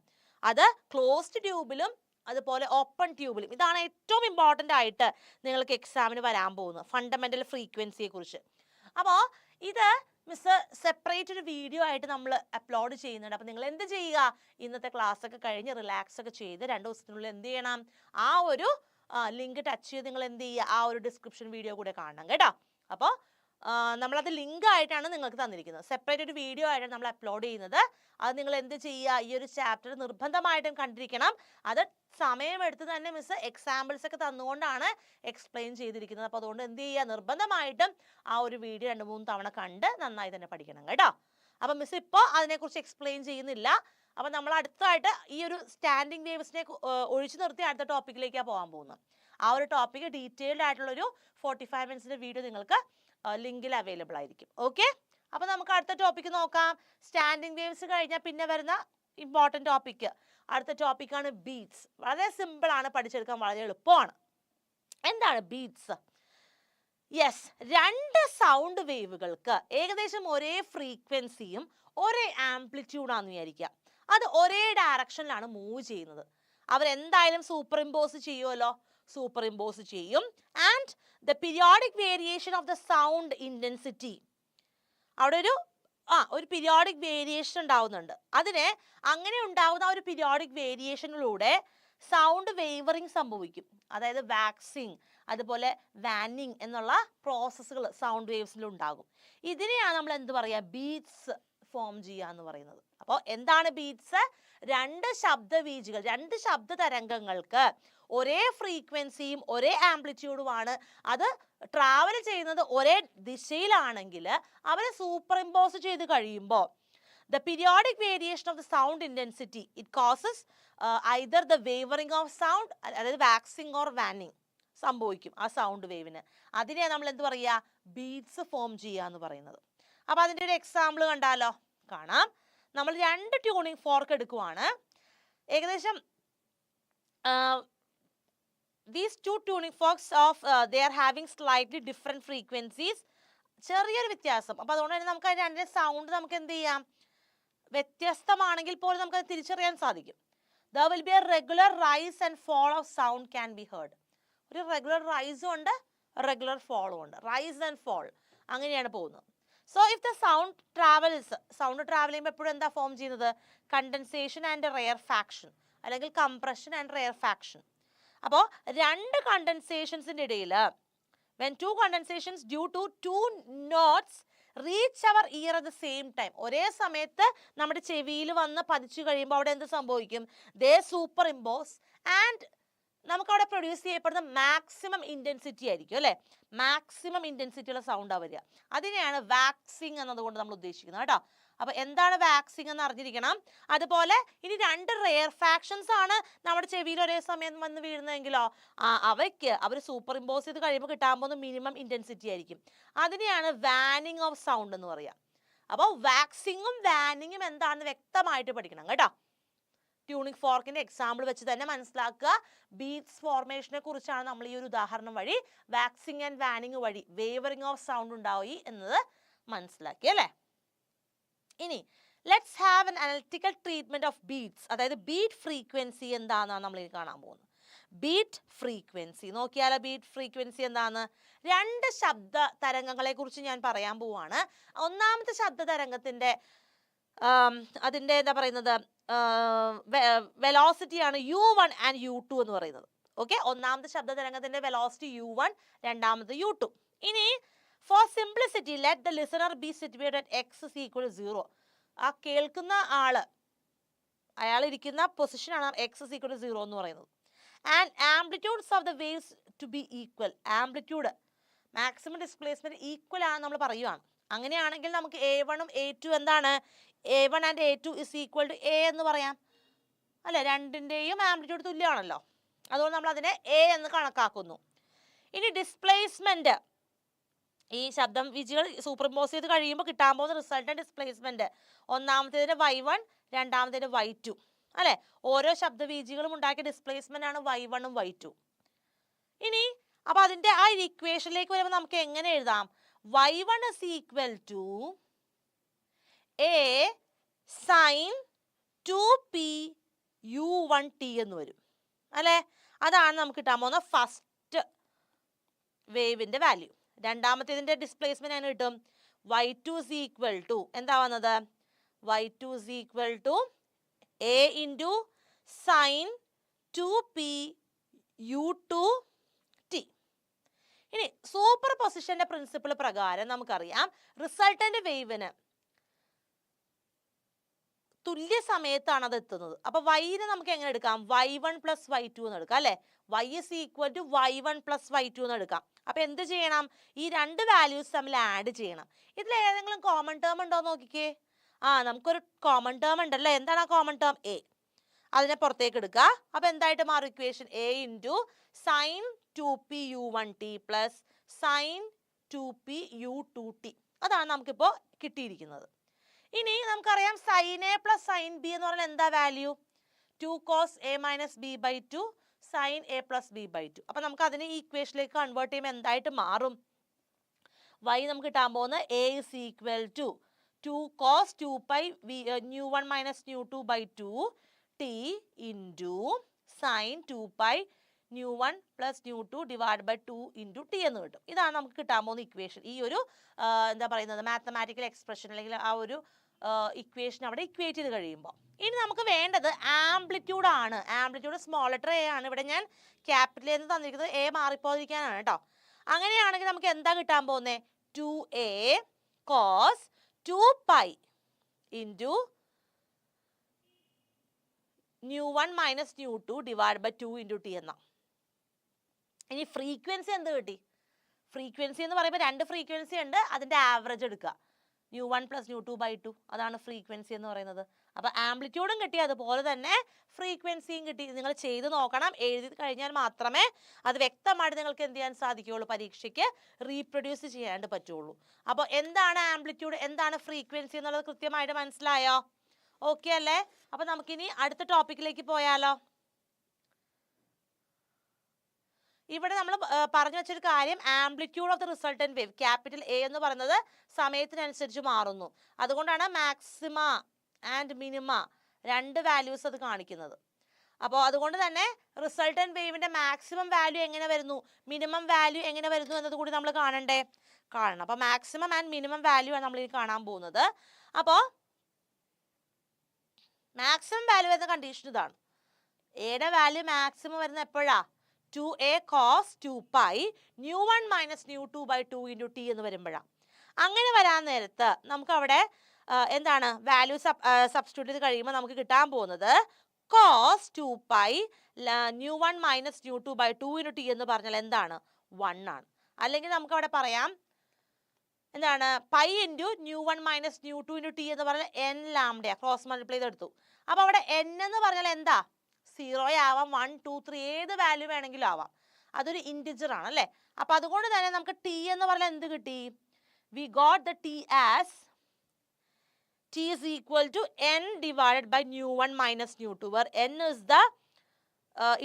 അത് ക്ലോസ്ഡ് ട്യൂബിലും അതുപോലെ ഓപ്പൺ ട്യൂബിലും. ഇതാണ് ഏറ്റവും ഇമ്പോർട്ടൻ്റ് ആയിട്ട് നിങ്ങൾക്ക് എക്സാമിന് വരാൻ പോകുന്നത്, ഫണ്ടമെന്റൽ ഫ്രീക്വൻസിയെ കുറിച്ച്. അപ്പോൾ ഇത് മിസ് സെപ്പറേറ്റ് ഒരു വീഡിയോ ആയിട്ട് നമ്മൾ അപ്ലോഡ് ചെയ്യുന്നുണ്ട്. അപ്പോൾ നിങ്ങൾ എന്ത് ചെയ്യുക? ഇന്നത്തെ ക്ലാസ് ഒക്കെ കഴിഞ്ഞ് റിലാക്സ് ഒക്കെ ചെയ്ത് 2 ദിവസത്തിനുള്ളിൽ എന്ത് ചെയ്യണം? ആ ഒരു ലിങ്ക് ടച്ച് ചെയ്ത് നിങ്ങൾ എന്ത് ചെയ്യുക? ആ ഒരു ഡിസ്ക്രിപ്ഷൻ വീഡിയോ കൂടെ കാണണം കേട്ടോ. അപ്പോൾ നമ്മളത് ലിങ്ക് ആയിട്ടാണ് നിങ്ങൾക്ക് തന്നിരിക്കുന്നത്. സെപ്പറേറ്റ് ഒരു വീഡിയോ ആയിട്ടാണ് നമ്മൾ അപ്ലോഡ് ചെയ്യുന്നത്. അത് നിങ്ങൾ എന്ത് ചെയ്യുക? ഈ ഒരു ചാപ്റ്റർ നിർബന്ധമായിട്ടും കണ്ടിരിക്കണം. അത് സമയമെടുത്ത് തന്നെ മിസ് എക്സാമ്പിൾസ് ഒക്കെ തന്നുകൊണ്ടാണ് എക്സ്പ്ലെയിൻ ചെയ്തിരിക്കുന്നത്. അപ്പോൾ അതുകൊണ്ട് എന്ത് ചെയ്യുക? നിർബന്ധമായിട്ടും ആ ഒരു വീഡിയോ 2-3 തവണ കണ്ട് നന്നായി തന്നെ പഠിക്കണം കേട്ടോ. അപ്പം മിസ് ഇപ്പോൾ അതിനെക്കുറിച്ച് എക്സ്പ്ലെയിൻ ചെയ്യുന്നില്ല. അപ്പം നമ്മൾ അടുത്തായിട്ട് ഈ ഒരു സ്റ്റാൻഡിംഗ് വേവ്സിനെ ഒഴിച്ചു നിർത്തി അടുത്ത ടോപ്പിക്കിലേക്കാണ് പോകാൻ പോകുന്നത്. ആ ഒരു ടോപ്പിക്ക് ഡീറ്റെയിൽഡ് ആയിട്ടുള്ളൊരു 45 മിനിറ്റ്സിൻ്റെ വീഡിയോ നിങ്ങൾക്ക് ലിങ്കിൽ അവൈലബിൾ ആയിരിക്കും. ഓക്കെ, അപ്പൊ നമുക്ക് അടുത്ത ടോപ്പിക്ക് നോക്കാം. സ്റ്റാൻഡിംഗ് വേവ്സ് കഴിഞ്ഞാൽ പിന്നെ വരുന്ന ഇമ്പോർട്ടൻറ്റ് ടോപ്പിക്ക്, അടുത്ത ടോപ്പിക്കാണ് ബീറ്റ്സ്. വളരെ സിമ്പിൾ ആണ്, പഠിച്ചെടുക്കാൻ വളരെ എളുപ്പമാണ്. എന്താണ് ബീറ്റ്സ്? യെസ്, 2 സൗണ്ട് വേവുകൾക്ക് ഏകദേശം ഒരേ ഫ്രീക്വൻസിയും ഒരേ ആംപ്ലിറ്റ്യൂഡാണെന്ന് വിചാരിക്കുക. അത് ഒരേ ഡയറക്ഷനിലാണ് മൂവ് ചെയ്യുന്നത്. അവരെന്തായാലും സൂപ്പർ ഇമ്പോസ് ചെയ്യുമല്ലോ, സൂപ്പർ ഇമ്പോസ് ചെയ്യും. And the periodic variation of the sound intensity, അവിടെ ഒരു പീരിയോഡിക് വേരിയേഷൻ ഉണ്ടാവുന്നുണ്ട്. അതിനെ അങ്ങനെ ഉണ്ടാവുന്ന ഒരു പീരിയോഡിക് വേരിയേഷനിലൂടെ സൗണ്ട് വേവറിങ് സംഭവിക്കും. അതായത് വാക്സിങ്, അതുപോലെ വാനിങ് എന്നുള്ള പ്രോസസ്സുകൾ സൗണ്ട് വേവ്സിൽ ഉണ്ടാകും. ഇതിനെയാണ് നമ്മൾ എന്ത് പറയുക? ബീറ്റ്സ് ഫോം ചെയ്യുക എന്ന് പറയുന്നത്. അപ്പോൾ എന്താണ് ബീറ്റ്സ്? രണ്ട് ശബ്ദവീചികൾ, രണ്ട് ശബ്ദ തരംഗങ്ങൾക്ക് ഒരേ ഫ്രീക്വൻസിയും ഒരേ ആംപ്ലിറ്റ്യൂഡുമാണ്, അത് ട്രാവൽ ചെയ്യുന്നത് ഒരേ ദിശയിലാണെങ്കിൽ അവരെ സൂപ്പർ ഇമ്പോസ് ചെയ്ത് കഴിയുമ്പോൾ the periodic variation of the sound intensity, it causes either the wavering of sound, അതായത് waxing or waning സംഭവിക്കും ആ സൗണ്ട് വേവിന്. അതിനെയാണ് നമ്മൾ എന്ത് പറയുക? ബീറ്റ്സ് ഫോം ചെയ്യുക എന്ന് പറയുന്നത്. അപ്പോൾ അതിൻ്റെ ഒരു എക്സാമ്പിൾ കണ്ടാലോ? കാണാം. നമ്മൾ രണ്ട് ട്യൂണിംഗ് ഫോർക്ക് എടുക്കുവാണ്. ഏകദേശം these two tuning forks they are having slightly different frequencies, ചെറിയൊരു വ്യത്യാസം. അപ്പോൾ അതുകൊണ്ട് തന്നെ നമുക്ക് അതിൻ്റെ സൗണ്ട് നമുക്ക് എന്ത് ചെയ്യാം? വ്യത്യസ്തമാണെങ്കിൽ പോലും നമുക്ക് അത് തിരിച്ചറിയാൻ സാധിക്കും. There will be a regular rise and fall of sound can be heard. ഒരു റെഗുലർ റൈസും ഉണ്ട്, റെഗുലർ ഫോളും ഉണ്ട്. റൈസ് ആൻഡ് ഫോൾ അങ്ങനെയാണ് പോകുന്നത്. So if the sound travels, sound travel ചെയ്യുമ്പോൾ എപ്പോഴും എന്താ ഫോം ചെയ്യുന്നത്? കണ്ടൻസേഷൻ ആൻഡ് റെയർഫാക്ഷൻ, അല്ലെങ്കിൽ കംപ്രഷൻ ആൻഡ് റെയർഫാക്ഷൻ. അപ്പോൾ രണ്ട് കണ്ടൻസേഷൻസിൻ്റെ ഇടയിൽ when two condensations due to two notes reach our ear at the same time, ഒരേ സമയത്ത് നമ്മുടെ ചെവിയിൽ വന്ന് പതിച്ചു കഴിയുമ്പോൾ അവിടെ എന്ത് സംഭവിക്കും? they superimpose and നമുക്കവിടെ പ്രൊഡ്യൂസ് ചെയ്യപ്പെടുന്ന മാക്സിമം ഇൻറ്റൻസിറ്റി ആയിരിക്കും അല്ലേ? മാക്സിമം ഇൻറ്റൻസിറ്റിയുള്ള സൗണ്ടാണ് വരിക. അതിനെയാണ് വാക്സിങ് എന്നതുകൊണ്ട് നമ്മൾ ഉദ്ദേശിക്കുന്നത് കേട്ടോ. അപ്പോൾ എന്താണ് വാക്സിങ് എന്ന് അറിഞ്ഞിരിക്കണം. അതുപോലെ ഇനി രണ്ട് റെയർ ഫാക്ഷൻസ് ആണ് നമ്മുടെ ചെവിയിൽ ഒരേ സമയം വന്ന് വീഴുന്നതെങ്കിലോ അവർ സൂപ്പർ ഇമ്പോസ് ചെയ്ത് കഴിയുമ്പോൾ കിട്ടാൻ പോകുന്ന മിനിമം ഇൻറ്റൻസിറ്റി ആയിരിക്കും. അതിനെയാണ് വാനിങ് ഓഫ് സൗണ്ട് എന്ന് പറയുക. അപ്പോൾ വാക്സിങ്ങും വാനിങ്ങും എന്താണെന്ന് വ്യക്തമായിട്ട് പഠിക്കണം കേട്ടോ. ട്യൂണിംഗ് ഫോർക്കിന്റെ എക്സാമ്പിൾ വെച്ച് തന്നെ മനസ്സിലാക്കുക. ബീറ്റ്സ് ഫോർമേഷനെ കുറിച്ചാണ് നമ്മൾ ഈ ഒരു ഉദാഹരണം വഴി, വാക്സിങ് ആൻഡ് വാനിങ് വഴി വേവറിംഗ് ഓഫ് സൗണ്ട് ഉണ്ടായി എന്നത് മനസ്സിലാക്കി അല്ലേ? ഇനി let's have an analytical treatment of beats. അതായത് ബീറ്റ് ഫ്രീക്വൻസി എന്താണെന്നാണ് നമ്മൾ ഇനി കാണാൻ പോകുന്നത്. ബീറ്റ് ഫ്രീക്വൻസി നോക്കിയാലോ? ബീറ്റ് ഫ്രീക്വൻസി എന്താണ്? രണ്ട് ശബ്ദ തരംഗങ്ങളെ കുറിച്ച് ഞാൻ പറയാൻ പോവാണ്. ഒന്നാമത്തെ ശബ്ദ തരംഗത്തിന്റെ അതിൻ്റെ എന്താ പറയുന്നത് വെലോസിറ്റിയാണ് u1 ആൻഡ് u2 എന്ന് പറയുന്നത്. ഓക്കെ, ഒന്നാമത്തെ ശബ്ദ തരംഗത്തിന്റെ വെലോസിറ്റി u1, രണ്ടാമത് u2. ഇനി for simplicity let the listener be situated at x is equal to 0. ആ കേൾക്കുന്ന ആള്, അയാൾ ഇരിക്കുന്ന പൊസിഷനാണ് x is equal to 0 എന്ന് പറയുന്നത്. And amplitudes of the waves to be equal. Amplitude maximum displacement equal ആണ് നമ്മൾ പറയുകയാണ്. അങ്ങനെയാണെങ്കിൽ നമുക്ക് a1 ഉം a2 എന്താണ്? a1 and a2 is equal to a എന്ന് പറയാം അല്ലെ? രണ്ടിൻ്റെയും ആംപ്ലിറ്റ്യൂഡ് തുല്യമാണല്ലോ, അതുകൊണ്ട് നമ്മൾ അതിനെ a എന്ന് കണക്കാക്കുന്നു. ഇനി ഡിസ്പ്ലേസ്മെന്റ്, ഈ ശബ്ദം വീചികൾ സൂപ്പർ ഇമ്പോസ് ചെയ്ത് കഴിയുമ്പോൾ കിട്ടാൻ പോകുന്ന റിസൾട്ടന്റ് ഡിസ്പ്ലേസ്മെന്റ്, ഒന്നാമത്തേതിന് y1, രണ്ടാമത്തേതിന് y2 അല്ലെ? ഓരോ ശബ്ദവീചികളും ഉണ്ടാക്കിയ ഡിസ്പ്ലേസ്മെന്റ് ആണ് y1 ഉം y2. ഇനി അപ്പൊ അതിന്റെ ആ ഇക്വേഷനിലേക്ക് വരുമ്പോൾ നമുക്ക് എങ്ങനെ എഴുതാം? y1 is equal to a sin 2p u1t എന്ന് വരും അല്ലെ? അതാണ് നമുക്ക് കിട്ടാൻ പോകുന്ന ഫസ്റ്റ് വേവിന്റെ വാല്യൂ. രണ്ടാമത്തേതിന്റെ ഡിസ്പ്ലേസ്മെന്റ് ആണ് കിട്ടും y2 is equal to എന്താ വന്നത്? y2 is equal to a into sin 2p u2t. ഇനി സൂപ്പർ പൊസിഷന്റെ പ്രിൻസിപ്പിൾ പ്രകാരം നമുക്കറിയാം റിസൾട്ടന്റ് വേവിന് തുല്യ സമയത്താണ് അത് എത്തുന്നത്. അപ്പൊ y-നെ നമുക്ക് എങ്ങനെ എടുക്കാം? y1 plus y2 എന്ന് എടുക്കാം അല്ലെ? y is equal to y1 plus y2 എന്ന് എടുക്കാം. അപ്പൊ എന്ത് ചെയ്യണം? ഈ രണ്ട് വാല്യൂസ് തമ്മിൽ ആഡ് ചെയ്യണം. ഇതിൽ ഏതെങ്കിലും കോമൺ ടേം ഉണ്ടോ നോക്കിക്കേ. നമുക്കൊരു കോമൺ ടേം ഉണ്ടല്ലേ. എന്താണ് ആ കോമൺ ടേം? a. അതിനെ പുറത്തേക്ക് എടുക്കുക. അപ്പൊ എന്തായിട്ട് മാറും equation? a into sin 2p u1t plus sin 2p u2t. അതാണ് നമുക്കിപ്പോൾ കിട്ടിയിരിക്കുന്നത്. ഇനി നമുക്കറിയാം sin a plus sin b എന്ന് പറഞ്ഞാൽ എന്താ value? 2 cos a minus b by 2 sin a plus b by 2. അപ്പൊ നമുക്ക് അതിനെ ഈ ഇക്വേഷനിലേക്ക് കൺവേർട്ട് ചെയ്യുമ്പോൾ എന്തായിട്ട് മാറും? y നമുക്ക് കിട്ടാൻ പോകുന്നത് a is equal to 2 cos 2 pi nu1 minus nu2 by 2 t into sin 2 pi nu1 plus nu2 divided by 2 into t എന്ന് കിട്ടും. ഇതാണ് നമുക്ക് കിട്ടാൻ പോകുന്ന ഇക്വേഷൻ. ഈ ഒരു എന്താ പറയുന്നത് മാത്തമാറ്റിക്കൽ എക്സ്പ്രഷൻ അല്ലെങ്കിൽ ആ ഒരു ഇക്വേഷൻ അവിടെ ഇക്വേറ്റ് ചെയ്ത് കഴിയുമ്പോൾ ഇനി നമുക്ക് വേണ്ടത് ആംപ്ലിറ്റ്യൂഡ് ആണ്. ആംപ്ലിറ്റ്യൂഡ് സ്മോൾ ലെറ്റർ a ആണ്. ഇവിടെ ഞാൻ ക്യാപിറ്റൽ എന്ന് തന്നിരിക്കുന്നത് a മാറിപ്പോയിരിക്കാനാണ് കേട്ടോ. അങ്ങനെയാണെങ്കിൽ നമുക്ക് എന്താ കിട്ടാൻ പോകുന്നത്? 2a cos 2 pi into nu1 minus nu2 divide by 2 into T എന്ന. ഇനി ഫ്രീക്വൻസി എന്ത് കിട്ടി? ഫ്രീക്വൻസി എന്ന് പറയുമ്പോൾ രണ്ട് ഫ്രീക്വൻസി ഉണ്ട്, അതിൻ്റെ ആവറേജ് എടുക്കുക. nu1 പ്ലസ് nu2 ബൈ 2 അതാണ് ഫ്രീക്വൻസി എന്ന് പറയുന്നത്. അപ്പോൾ ആംപ്ലിറ്റ്യൂഡും കിട്ടി, അതുപോലെ തന്നെ ഫ്രീക്വൻസിയും കിട്ടി. നിങ്ങൾ ചെയ്ത് നോക്കണം, എഴുതി കഴിഞ്ഞാൽ മാത്രമേ അത് വ്യക്തമായിട്ട് നിങ്ങൾക്ക് എന്ത് ചെയ്യാൻ സാധിക്കുകയുള്ളൂ, പരീക്ഷയ്ക്ക് റീപ്രൊഡ്യൂസ് ചെയ്യാണ്ട് പറ്റുള്ളൂ. അപ്പോൾ എന്താണ് ആംപ്ലിറ്റ്യൂഡ്, എന്താണ് ഫ്രീക്വൻസി എന്നുള്ളത് കൃത്യമായിട്ട് മനസ്സിലായോ? ഓക്കെ അല്ലേ? അപ്പോൾ നമുക്കിനി അടുത്ത ടോപ്പിക്കിലേക്ക് പോയാലോ. ഇവിടെ നമ്മൾ പറഞ്ഞു വെച്ചൊരു കാര്യം, amplitude of the resultant wave capital A എന്ന് പറയുന്നത് സമയത്തിനനുസരിച്ച് മാറുന്നു. അതുകൊണ്ടാണ് മാക്സിമ ആൻഡ് മിനിമ രണ്ട് വാല്യൂസ് അത് കാണിക്കുന്നത്. അപ്പോൾ അതുകൊണ്ട് തന്നെ റിസൾട്ടന്റ് വേവിന്റെ മാക്സിമം വാല്യൂ എങ്ങനെ വരുന്നു, മിനിമം വാല്യൂ എങ്ങനെ വരുന്നു എന്നത് കൂടി നമ്മൾ കാണണം. അപ്പോൾ മാക്സിമം ആൻഡ് മിനിമം വാല്യൂ ആണ് നമ്മൾ ഇനി കാണാൻ പോകുന്നത്. അപ്പോൾ മാക്സിമം വാല്യൂ വരുന്ന കണ്ടീഷൻ ഇതാണ്. എയുടെ വാല്യൂ മാക്സിമം വരുന്ന എപ്പോഴാ? 2a cos 2pi nu1 minus nu2 by 2 into T എന്ന് വരുമ്പോഴാണ്. അങ്ങനെ വരാൻ നേരത്ത് നമുക്ക് അവിടെ എന്താണ് വാല്യൂ സബ്സ്റ്റിറ്റ്യൂട്ട് ചെയ്ത് കഴിയുമ്പോൾ നമുക്ക് കിട്ടാൻ പോകുന്നത് cos 2pi nu1 minus nu2 by 2 into T എന്ന് പറഞ്ഞാൽ എന്താണ്? 1 ആണ്. അല്ലെങ്കിൽ നമുക്ക് അവിടെ പറയാം എന്താണ്, pi into nu1 minus nu2 into T എന്ന് പറഞ്ഞാൽ n ലാംഡ ക്രോസ് മൾട്ടിപ്ലൈ ചെയ്തെടുത്തു. അപ്പോൾ അവിടെ n എന്ന് പറഞ്ഞാൽ എന്താ? 0 ആവാം, 1, 2, 3 ഏത് വാല്യൂ വേണമെങ്കിലും ആവാം. അതൊരു ഇൻറ്റിജർ ആണ് അല്ലേ? അപ്പോൾ അതുകൊണ്ട് തന്നെ നമുക്ക് ടി എന്ന് പറഞ്ഞാൽ എന്ത് കിട്ടി? We got the t as t is equal to n divided by nu1 minus nu2 where n is the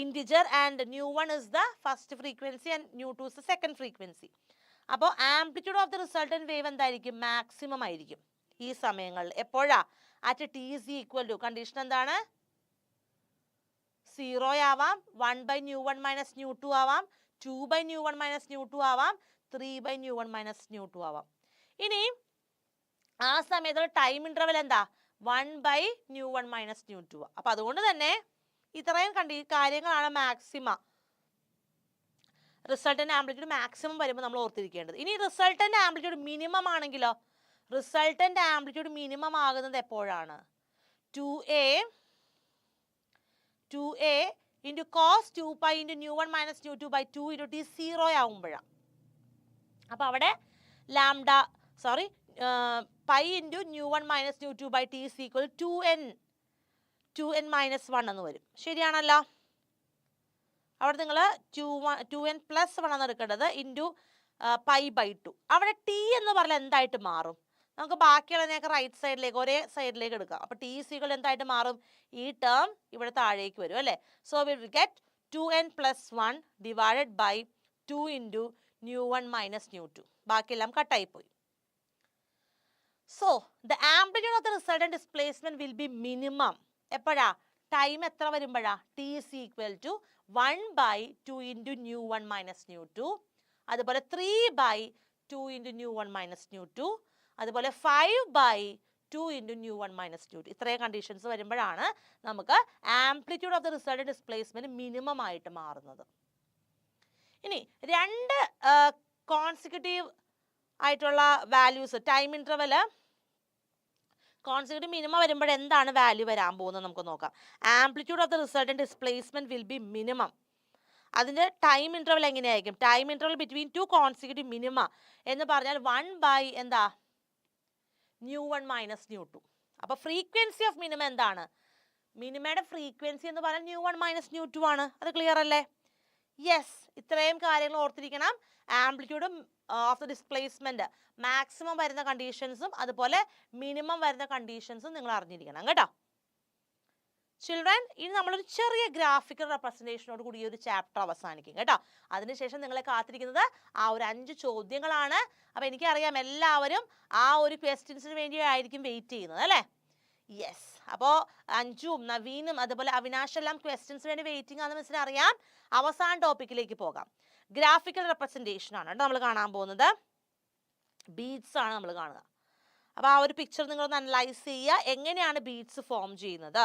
integer and nu1 is the first frequency and nu2 is the second frequency. അപ്പോൾ amplitude of the resultant wave എന്തായിരിക്കും? Maximum ആയിരിക്കും ഈ സമയങ്ങളിൽ. എപ്പോഴാ? At t is equal to, condition എന്താണ്? 0 ആവാം, 1 by nu1 minus nu2 ആവാം, 2 by nu1 minus nu2 ആവാം, 3 ബൈ nu1 മൈനസ് nu2 ആവാം. ഇനി ആ സമയത്ത് ടൈം ഇന്റർവൽ എന്താ? 1 ബൈ nu1 മൈനസ് nu2. അപ്പം അതുകൊണ്ട് തന്നെ ഇത്രയും കാര്യങ്ങളാണ് മാക്സിമ റിസൾട്ടന്റ് ആംപ്ലിറ്റ്യൂഡ് മാക്സിമം വരുമ്പോൾ നമ്മൾ ഓർത്തിരിക്കേണ്ടത്. ഇനി റിസൾട്ടന്റ് ആംപ്ലിറ്റ്യൂഡ് മിനിമം ആണെങ്കിലോ? റിസൾട്ടന്റ് ആംപ്ലിറ്റ്യൂഡ് മിനിമം ആകുന്നത് എപ്പോഴാണ്? 2a into cos 2pi into nu1 minus nu2 by 2 into t 0 ആവുമ്പോഴാണ്. അപ്പോൾ അവിടെ pi into nu1 minus nu2 by t is equal 2n minus 1 എന്ന് വരും. ശരിയാണല്ലോ? അവിടെ നിങ്ങൾ 2n പ്ലസ് 1 ആണ് എടുക്കേണ്ടത് ഇൻറ്റു പൈ ബൈ 2. അവിടെ ടി എന്ന് പറഞ്ഞാൽ എന്തായിട്ട് മാറും? നമുക്ക് ബാക്കിയുള്ളതിനൊക്കെ റൈറ്റ് സൈഡിലേക്ക് ഒരേ സൈഡിലേക്ക് എടുക്കാം. അപ്പോൾ ടി ഈക്വൽ എന്തായിട്ട് മാറും? ഈ ടേം ഇവിടെ താഴേക്ക് വരും അല്ലേ? So V will get 2n plus 1 divided by 2 into nu1 minus nu2. ബാക്കിയെല്ലാം കട്ടായി പോയി. So the amplitude of the resultant displacement will be minimum എപ്പോഴാ? ടൈം എത്ര വരുമ്പോഴാ? T is equal to 1 by 2 into nu1 minus nu2, അതുപോലെ 3 by 2 into nu1 minus nu2, അതുപോലെ 5 by 2 into nu1 minus nu2. ഇത്രയും conditions വരുമ്പോഴാണ് നമുക്ക് amplitude of the resultant displacement minimum ആയിട്ട് മാറുന്നത്. ഇനി രണ്ട് കോൺസിക്യൂട്ടീവ് ആയിട്ടുള്ള values time interval consecutive minimum വരുമ്പോൾ എന്താണ് വാല്യൂ വരാൻ പോകുന്നത് നമുക്ക് നോക്കാം. Amplitude of the resultant displacement will be minimum. അതിൻ്റെ ടൈം ഇന്റർവൽ എങ്ങനെയായിരിക്കും? Time interval between 2 consecutive minima എന്ന് പറഞ്ഞാൽ 1 ബൈ എന്താ? nu1 minus nu2. അപ്പോൾ ഫ്രീക്വൻസി ഓഫ് മിനിമം എന്താണ്? മിനിമയുടെ ഫ്രീക്വൻസി എന്ന് പറഞ്ഞാൽ nu1 മൈനസ് nu2 ആണ്. അത് ക്ലിയർ അല്ലേ? യെസ്, ഇത്രയും കാര്യങ്ങൾ ഓർത്തിരിക്കണം. ആംപ്ലിറ്റ്യൂഡും ഓഫ് ദ ഡിസ്പ്ലേസ്മെന്റ് മാക്സിമം വരുന്ന കണ്ടീഷൻസും അതുപോലെ മിനിമം വരുന്ന കണ്ടീഷൻസും നിങ്ങൾ അറിഞ്ഞിരിക്കണം കേട്ടോ. ചിൽഡ്രൻ, ഇനി നമ്മളൊരു ചെറിയ ഗ്രാഫിക്കൽ റെപ്രസെൻറ്റേഷനോട് കൂടി ഈ ഒരു ചാപ്റ്റർ അവസാനിക്കും കേട്ടോ. അതിനുശേഷം നിങ്ങളെ കാത്തിരിക്കുന്നത് ആ ഒരു 5 ചോദ്യങ്ങളാണ്. അപ്പോൾ എനിക്കറിയാം എല്ലാവരും ആ ഒരു ക്വസ്റ്റ്യൻസിന് വേണ്ടി ആയിരിക്കും വെയിറ്റ് ചെയ്യുന്നത് അല്ലേ? യെസ്. അപ്പോൾ അഞ്ജുവും നവീനും അതുപോലെ അവിനാഷെല്ലാം ക്വസ്റ്റ്യൻസിന് വേണ്ടി വെയിറ്റിംഗ് ആണെന്ന് മിസ്സിന് അറിയാം. അവസാന ടോപ്പിക്കിലേക്ക് പോകാം. ഗ്രാഫിക്കൽ റെപ്രസെൻറ്റേഷൻ ആണ് കേട്ടോ നമ്മൾ കാണാൻ പോകുന്നത്. ബീഡ്സ് ആണ് നമ്മൾ കാണുക. അപ്പോൾ ആ ഒരു പിക്ചർ നിങ്ങളൊന്ന് അനലൈസ് ചെയ്യുക. എങ്ങനെയാണ് ബീഡ്സ് ഫോം ചെയ്യുന്നത്?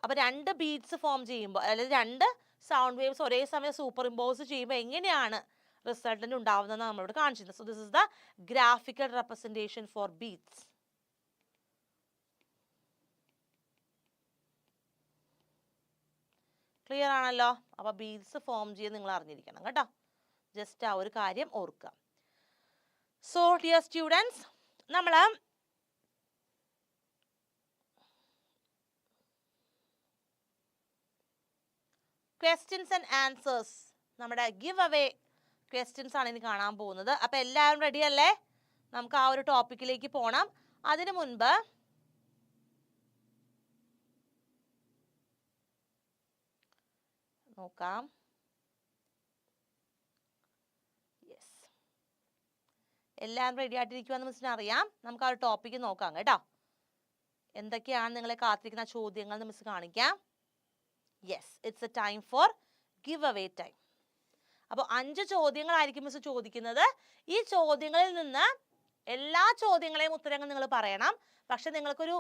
അപ്പോൾ 2 ബീഡ്സ് ഫോം ചെയ്യുമ്പോൾ അതായത് 2 സൗണ്ട് വേവ്സ് ഒരേ സമയം സൂപ്പർ ഇമ്പോസ് ചെയ്യുമ്പോൾ എങ്ങനെയാണ് റിസൾട്ടന്റ് ഉണ്ടാവുന്നതെന്ന് നമ്മളോട് കാണിച്ചിരുന്നത്. So this is the graphical representation for beats. Clear ആണല്ലോ? അപ്പോൾ ബീഡ്സ് ഫോം ചെയ്ത് നിങ്ങൾ അറിഞ്ഞിരിക്കണം കേട്ടോ. ജസ്റ്റ് ആ ഒരു കാര്യം ഓർക്കുക. സോ ഡിയർ സ്റ്റുഡൻസ്, നമ്മൾ ക്വസ്റ്റ്യൻസ് ആൻഡ് ആൻസേഴ്സ്, നമ്മുടെ ഗിവ് അവേ ക്വസ്റ്റ്യൻസ് ആണ് ഇനി കാണാൻ പോകുന്നത്. അപ്പോൾ എല്ലാവരും റെഡി അല്ലേ? നമുക്ക് ആ ഒരു ടോപ്പിക്കിലേക്ക് പോകണം. അതിനു മുൻപ് നോക്കാം. യെസ്, എല്ലാം റെഡി ആയിട്ടിരിക്കുമെന്ന് മിസ്സിന് അറിയാം. നമുക്ക് ആ ഒരു ടോപ്പിക്ക് നോക്കാം കേട്ടോ. എന്തൊക്കെയാണ് നിങ്ങളെ കാത്തിരിക്കുന്ന ചോദ്യങ്ങൾ എന്ന് മിസ് കാണിക്കാം. Yes, it's A time for give away time. അപ്പോൾ 5 ചോദ്യങ്ങളായിരിക്കും മിസ് ചോദിക്കുന്നത്. ഈ ചോദ്യങ്ങളിൽ നിന്ന് എല്ലാ ചോദ്യങ്ങളെയും ഉത്തരങ്ങൾ നിങ്ങൾ പറയണം. പക്ഷെ നിങ്ങൾക്കൊരു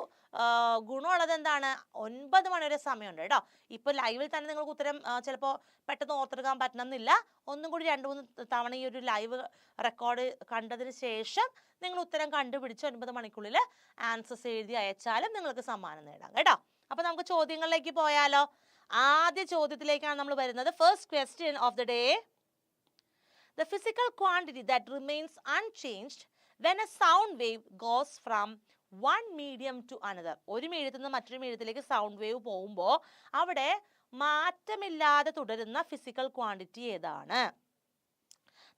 ഗുണമുള്ളത് എന്താണ്, 9 മണി വരെ സമയമുണ്ട് കേട്ടോ. ഇപ്പോൾ ലൈവിൽ തന്നെ നിങ്ങൾക്ക് ഉത്തരം ചിലപ്പോൾ പെട്ടെന്ന് ഓർത്തെടുക്കാൻ പറ്റണമെന്നില്ല. ഒന്നും കൂടി 2-3 തവണ ഈ ഒരു ലൈവ് റെക്കോർഡ് കണ്ടതിന് ശേഷം നിങ്ങൾ ഉത്തരം കണ്ടുപിടിച്ച് 9 മണിക്കുള്ളിൽ ആൻസേഴ്സ് എഴുതി അയച്ചാലും നിങ്ങൾക്ക് സമ്മാനം നേടാം കേട്ടോ. അപ്പോൾ നമുക്ക് ചോദ്യങ്ങളിലേക്ക് പോയാലോ? ആദ്യ ചോദ്യത്തിലേക്കാണ് നമ്മൾ വരുന്നത്. First question of the day: the physical quantity that remains unchanged when a sound wave goes from one medium to another. ഒരു മീഡിയത്തിൽ നിന്ന് മറ്റൊരു മീഡിയത്തിലേക്ക് സൗണ്ട് വേവ് പോകുമ്പോൾ അവിടെ മാറ്റമില്ലാതെ തുടരുന്ന ഫിസിക്കൽ ക്വാണ്ടിറ്റി ഏതാണ്?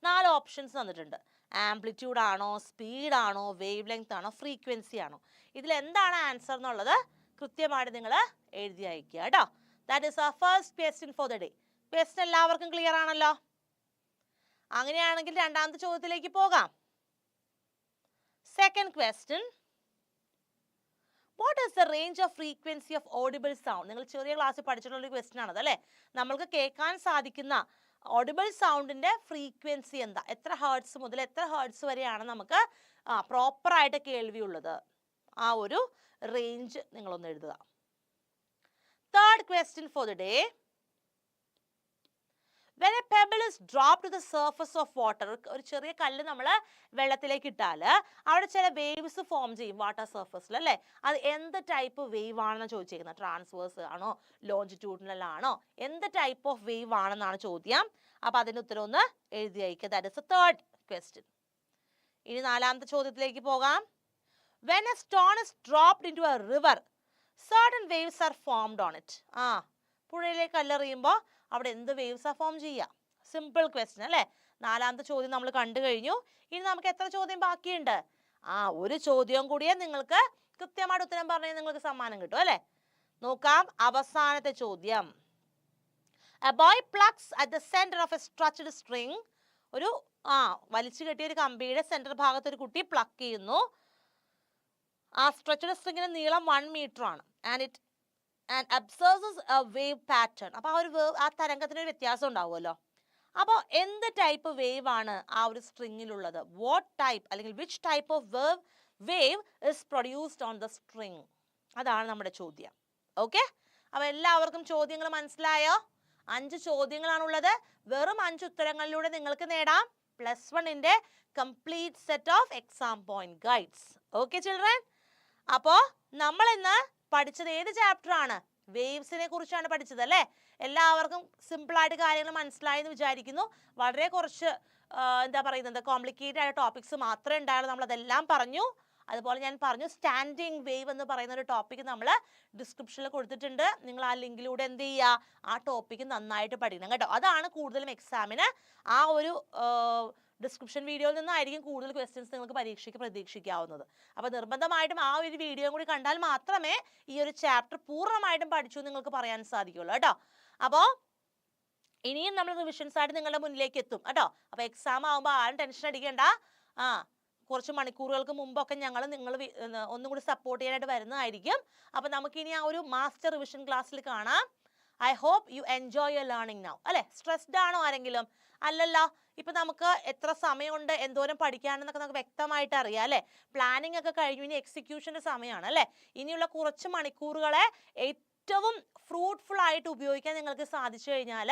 4 ഓപ്ഷൻസ് തന്നിട്ടുണ്ട്. ആംപ്ലിറ്റ്യൂഡ് ആണോ, സ്പീഡ് ആണോ, വേവ് ലെങ്ത് ആണോ, ഫ്രീക്വൻസി ആണോ? ഇതിൽ എന്താണ് ആൻസർ എന്നുള്ളത് കൃത്യമായിട്ട് നിങ്ങൾ എഴുതി അയക്കുക കേട്ടോ. That is our first question for the day. Question എല്ലാവർക്കും ക്ലിയർ ആണല്ലോ? അങ്ങനെയാണെങ്കിൽ രണ്ടാമത്തെ ചോദ്യത്തിലേക്ക് പോകാം. Second question: what is the range of frequency of audible sound? നിങ്ങൾ ചെറിയ ക്ലാസ്സിൽ പഠിച്ചിട്ടുള്ള ഒരു ക്വസ്റ്റ്യൻ ആണത് അല്ലേ? നമ്മൾക്ക് കേൾക്കാൻ സാധിക്കുന്ന ഓഡിബിൾ സൗണ്ടിന്റെ ഫ്രീക്വൻസി എന്താ? എത്ര ഹേർട്സ് മുതൽ എത്ര ഹേർട്സ് വരെയാണ് നമുക്ക് പ്രോപ്പറായിട്ട് കേൾവിയുള്ളത്? ആ ഒരു റേഞ്ച് നിങ്ങളൊന്ന് എഴുതുക. Third question for the day: when a pebble is dropped to the surface of water, ഒരു ചെറിയ കല്ല് നമ്മൾ വെള്ളത്തിലേക്ക് ഇട്ടാൽ അവിടെ ചില വേവ്സ് ഫോം ചെയ്യും വാട്ടർ സർഫസിൽ അല്ലേ? അത് എന്ത് ടൈപ്പ് വേവ് ആണെന്ന് ചോദിച്ചിരിക്കുന്നത്. ട്രാൻസ്വേഴ്സ് ആണോ, ലോഞ്ചിറ്റ്യൂഡിനൽ ആണോ, എന്ത് ടൈപ്പ് ഓഫ് വേവ് ആണെന്നാണ് ചോദ്യം. അപ്പോൾ അതിൻ്റെ ഉത്തരം ഒന്ന് എഴുതി അയക്കുക. That is A third question. ഇനി നാലാമത്തെ ചോദ്യത്തിലേക്ക് പോകാം. when a stone is dropped into a river, certain waves are formed on it. പുഴയിലേക്ക് കല്ലെറിയുമ്പോൾ അവിടെ എന്ത് വേവ്സാ ഫോം ചെയ്യുക? സിമ്പിൾ ക്വസ്റ്റ്യൻ അല്ലേ? നാലാമത്തെ ചോദ്യം നമ്മൾ കണ്ടു കഴിഞ്ഞു. ഇനി നമുക്ക് എത്ര ചോദ്യം ബാക്കിയുണ്ട്? ഒരു ചോദ്യവും കൂടിയേ നിങ്ങൾക്ക് കൃത്യമായിട്ട് ഉത്തരം പറഞ്ഞാൽ നിങ്ങൾക്ക് സമ്മാനം കിട്ടും അല്ലേ? നോക്കാം അവസാനത്തെ ചോദ്യം. A boy plucks at the center of a stretched string. ഒരു വലിച്ചു കെട്ടിയ ഒരു കമ്പിയുടെ സെന്റർ ഭാഗത്ത് ഒരു കുട്ടി പ്ലക്ക് ചെയ്യുന്നു. ആ സ്ട്രെച്ച്ഡ് സ്ട്രിങ്ങിന്റെ നീളം 1 മീറ്റർ ആണ്. and observes a wave pattern. അപ്പോൾ ആ തരംഗത്തിന് ഒരു വ്യത്യാസം ഉണ്ടാവുമല്ലോ. അപ്പോൾ എന്ത് ടൈപ്പ് വേവ് ആണ് ആ ഒരു സ്ട്രിങ്ങിലുള്ളത്? വാട്ട് ടൈപ്പ് അല്ലെങ്കിൽ which type of wave is produced on the string? അതാണ് നമ്മുടെ ചോദ്യം. ഓക്കെ, അപ്പോൾ എല്ലാവർക്കും ചോദ്യങ്ങൾ മനസ്സിലായോ? 5 ചോദ്യങ്ങളാണുള്ളത്. വെറും 5 ഉത്തരങ്ങളിലൂടെ നിങ്ങൾക്ക് നേടാം +1ന്റെ complete set of exam point guides. Okay children, അപ്പോൾ നമ്മൾ ഇന്ന് പഠിച്ചത് ഏത് ചാപ്റ്റർ ആണ്? വേവ്സിനെ കുറിച്ചാണ് പഠിച്ചത് അല്ലേ? എല്ലാവർക്കും സിമ്പിളായിട്ട് കാര്യങ്ങൾ മനസ്സിലായി എന്ന് വിചാരിക്കുന്നു. വളരെ കുറച്ച് എന്താ പറയുന്നത് കോംപ്ലിക്കേറ്റഡ് ആയ ടോപ്പിക്സ് മാത്രമേ ഉണ്ടായുള്ളൂ. നമ്മളതെല്ലാം പറഞ്ഞു. അതുപോലെ ഞാൻ പറഞ്ഞു സ്റ്റാൻഡിങ് വേവ് എന്ന് പറയുന്ന ഒരു ടോപ്പിക് നമ്മൾ ഡിസ്ക്രിപ്ഷനിൽ കൊടുത്തിട്ടുണ്ട്. നിങ്ങൾ ആ ലിങ്കിലൂടെ എന്ത് ചെയ്യുക, ആ ടോപ്പിക്ക് നന്നായിട്ട് പഠിക്കണം കേട്ടോ. അതാണ് കൂടുതലും എക്സാമിന് ആ ഒരു ഡിസ്ക്രിപ്ഷൻ വീഡിയോയിൽ നിന്നായിരിക്കും കൂടുതൽ ക്വസ്റ്റ്യൻസ് നിങ്ങൾക്ക് പരീക്ഷയ്ക്ക് പ്രതീക്ഷിക്കാവുന്നത്. അപ്പോൾ നിർബന്ധമായിട്ടും ആ ഒരു വീഡിയോ കൂടി കണ്ടാൽ മാത്രമേ ഈ ഒരു ചാപ്റ്റർ പൂർണ്ണമായിട്ടും പഠിച്ചു നിങ്ങൾക്ക് പറയാൻ സാധിക്കുള്ളൂ കേട്ടോ. അപ്പോൾ ഇനിയും നമ്മൾ റിവിഷൻസ് ആയിട്ട് നിങ്ങളുടെ മുന്നിലേക്ക് എത്തും കേട്ടോ. അപ്പോൾ എക്സാം ആകുമ്പോൾ ആരും ടെൻഷൻ അടിക്കേണ്ട. കുറച്ച് മണിക്കൂറുകൾക്ക് മുമ്പൊക്കെ നിങ്ങൾ ഒന്നും കൂടി സപ്പോർട്ട് ചെയ്യാനായിട്ട് വരുന്നതായിരിക്കും. അപ്പോൾ നമുക്കിനി ആ ഒരു മാസ്റ്റർ റിവിഷൻ ക്ലാസ്സിൽ കാണാം. I hope you enjoy your learning now അല്ലേ? സ്ട്രെസ്ഡ് ആണോ ആരെങ്കിലും? അല്ലല്ലോ. ഇപ്പം നമുക്ക് എത്ര സമയമുണ്ട്, എന്തോരം പഠിക്കാനെന്നൊക്കെ നമുക്ക് വ്യക്തമായിട്ട് അറിയാം അല്ലേ? പ്ലാനിങ് ഒക്കെ കഴിഞ്ഞു, ഇനി എക്സിക്യൂഷൻ്റെ സമയമാണ് അല്ലേ? ഇനിയുള്ള കുറച്ച് മണിക്കൂറുകളെ ഏറ്റവും ഫ്രൂട്ട്ഫുൾ ആയിട്ട് ഉപയോഗിക്കാൻ നിങ്ങൾക്ക് സാധിച്ചു കഴിഞ്ഞാൽ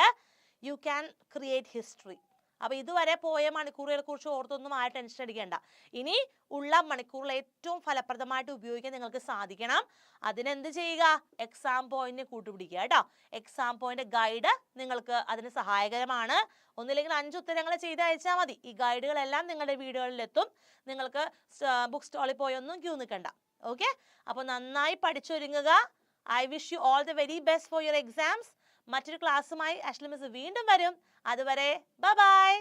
യു ക്യാൻ ക്രിയേറ്റ് ഹിസ്റ്ററി. അപ്പോൾ ഇതുവരെ പോയ മണിക്കൂറുകളെ കുറിച്ച് ഓർത്തൊന്നും ആ ടെൻഷൻ അടിക്കേണ്ട. ഇനി ഉള്ള മണിക്കൂറിൽ ഏറ്റവും ഫലപ്രദമായിട്ട് ഉപയോഗിക്കാൻ നിങ്ങൾക്ക് സാധിക്കണം. അതിനെന്ത് ചെയ്യുക? എക്സാം പോയിന്റ് കൂട്ടുപിടിക്കുക കേട്ടോ. എക്സാം പോയിന്റ് ഗൈഡ് നിങ്ങൾക്ക് അതിന് സഹായകരമാണ്. ഒന്നില്ലെങ്കിൽ 5 ഉത്തരങ്ങൾ ചെയ്ത് അയച്ചാൽ മതി. ഈ ഗൈഡുകളെല്ലാം നിങ്ങളുടെ വീടുകളിലെത്തും. നിങ്ങൾക്ക് ബുക്ക് സ്റ്റോളിൽ പോയി ഒന്നും ക്യൂ നിൽക്കണ്ട. ഓക്കെ, അപ്പോൾ നന്നായി പഠിച്ചൊരുങ്ങുക. I wish you all the very best for your exams. മറ്റൊരു ക്ലാസ്സുമായി അശ്ലി മിസ് വീണ്ടും വരും. അതുവരെ ബൈ ബൈ.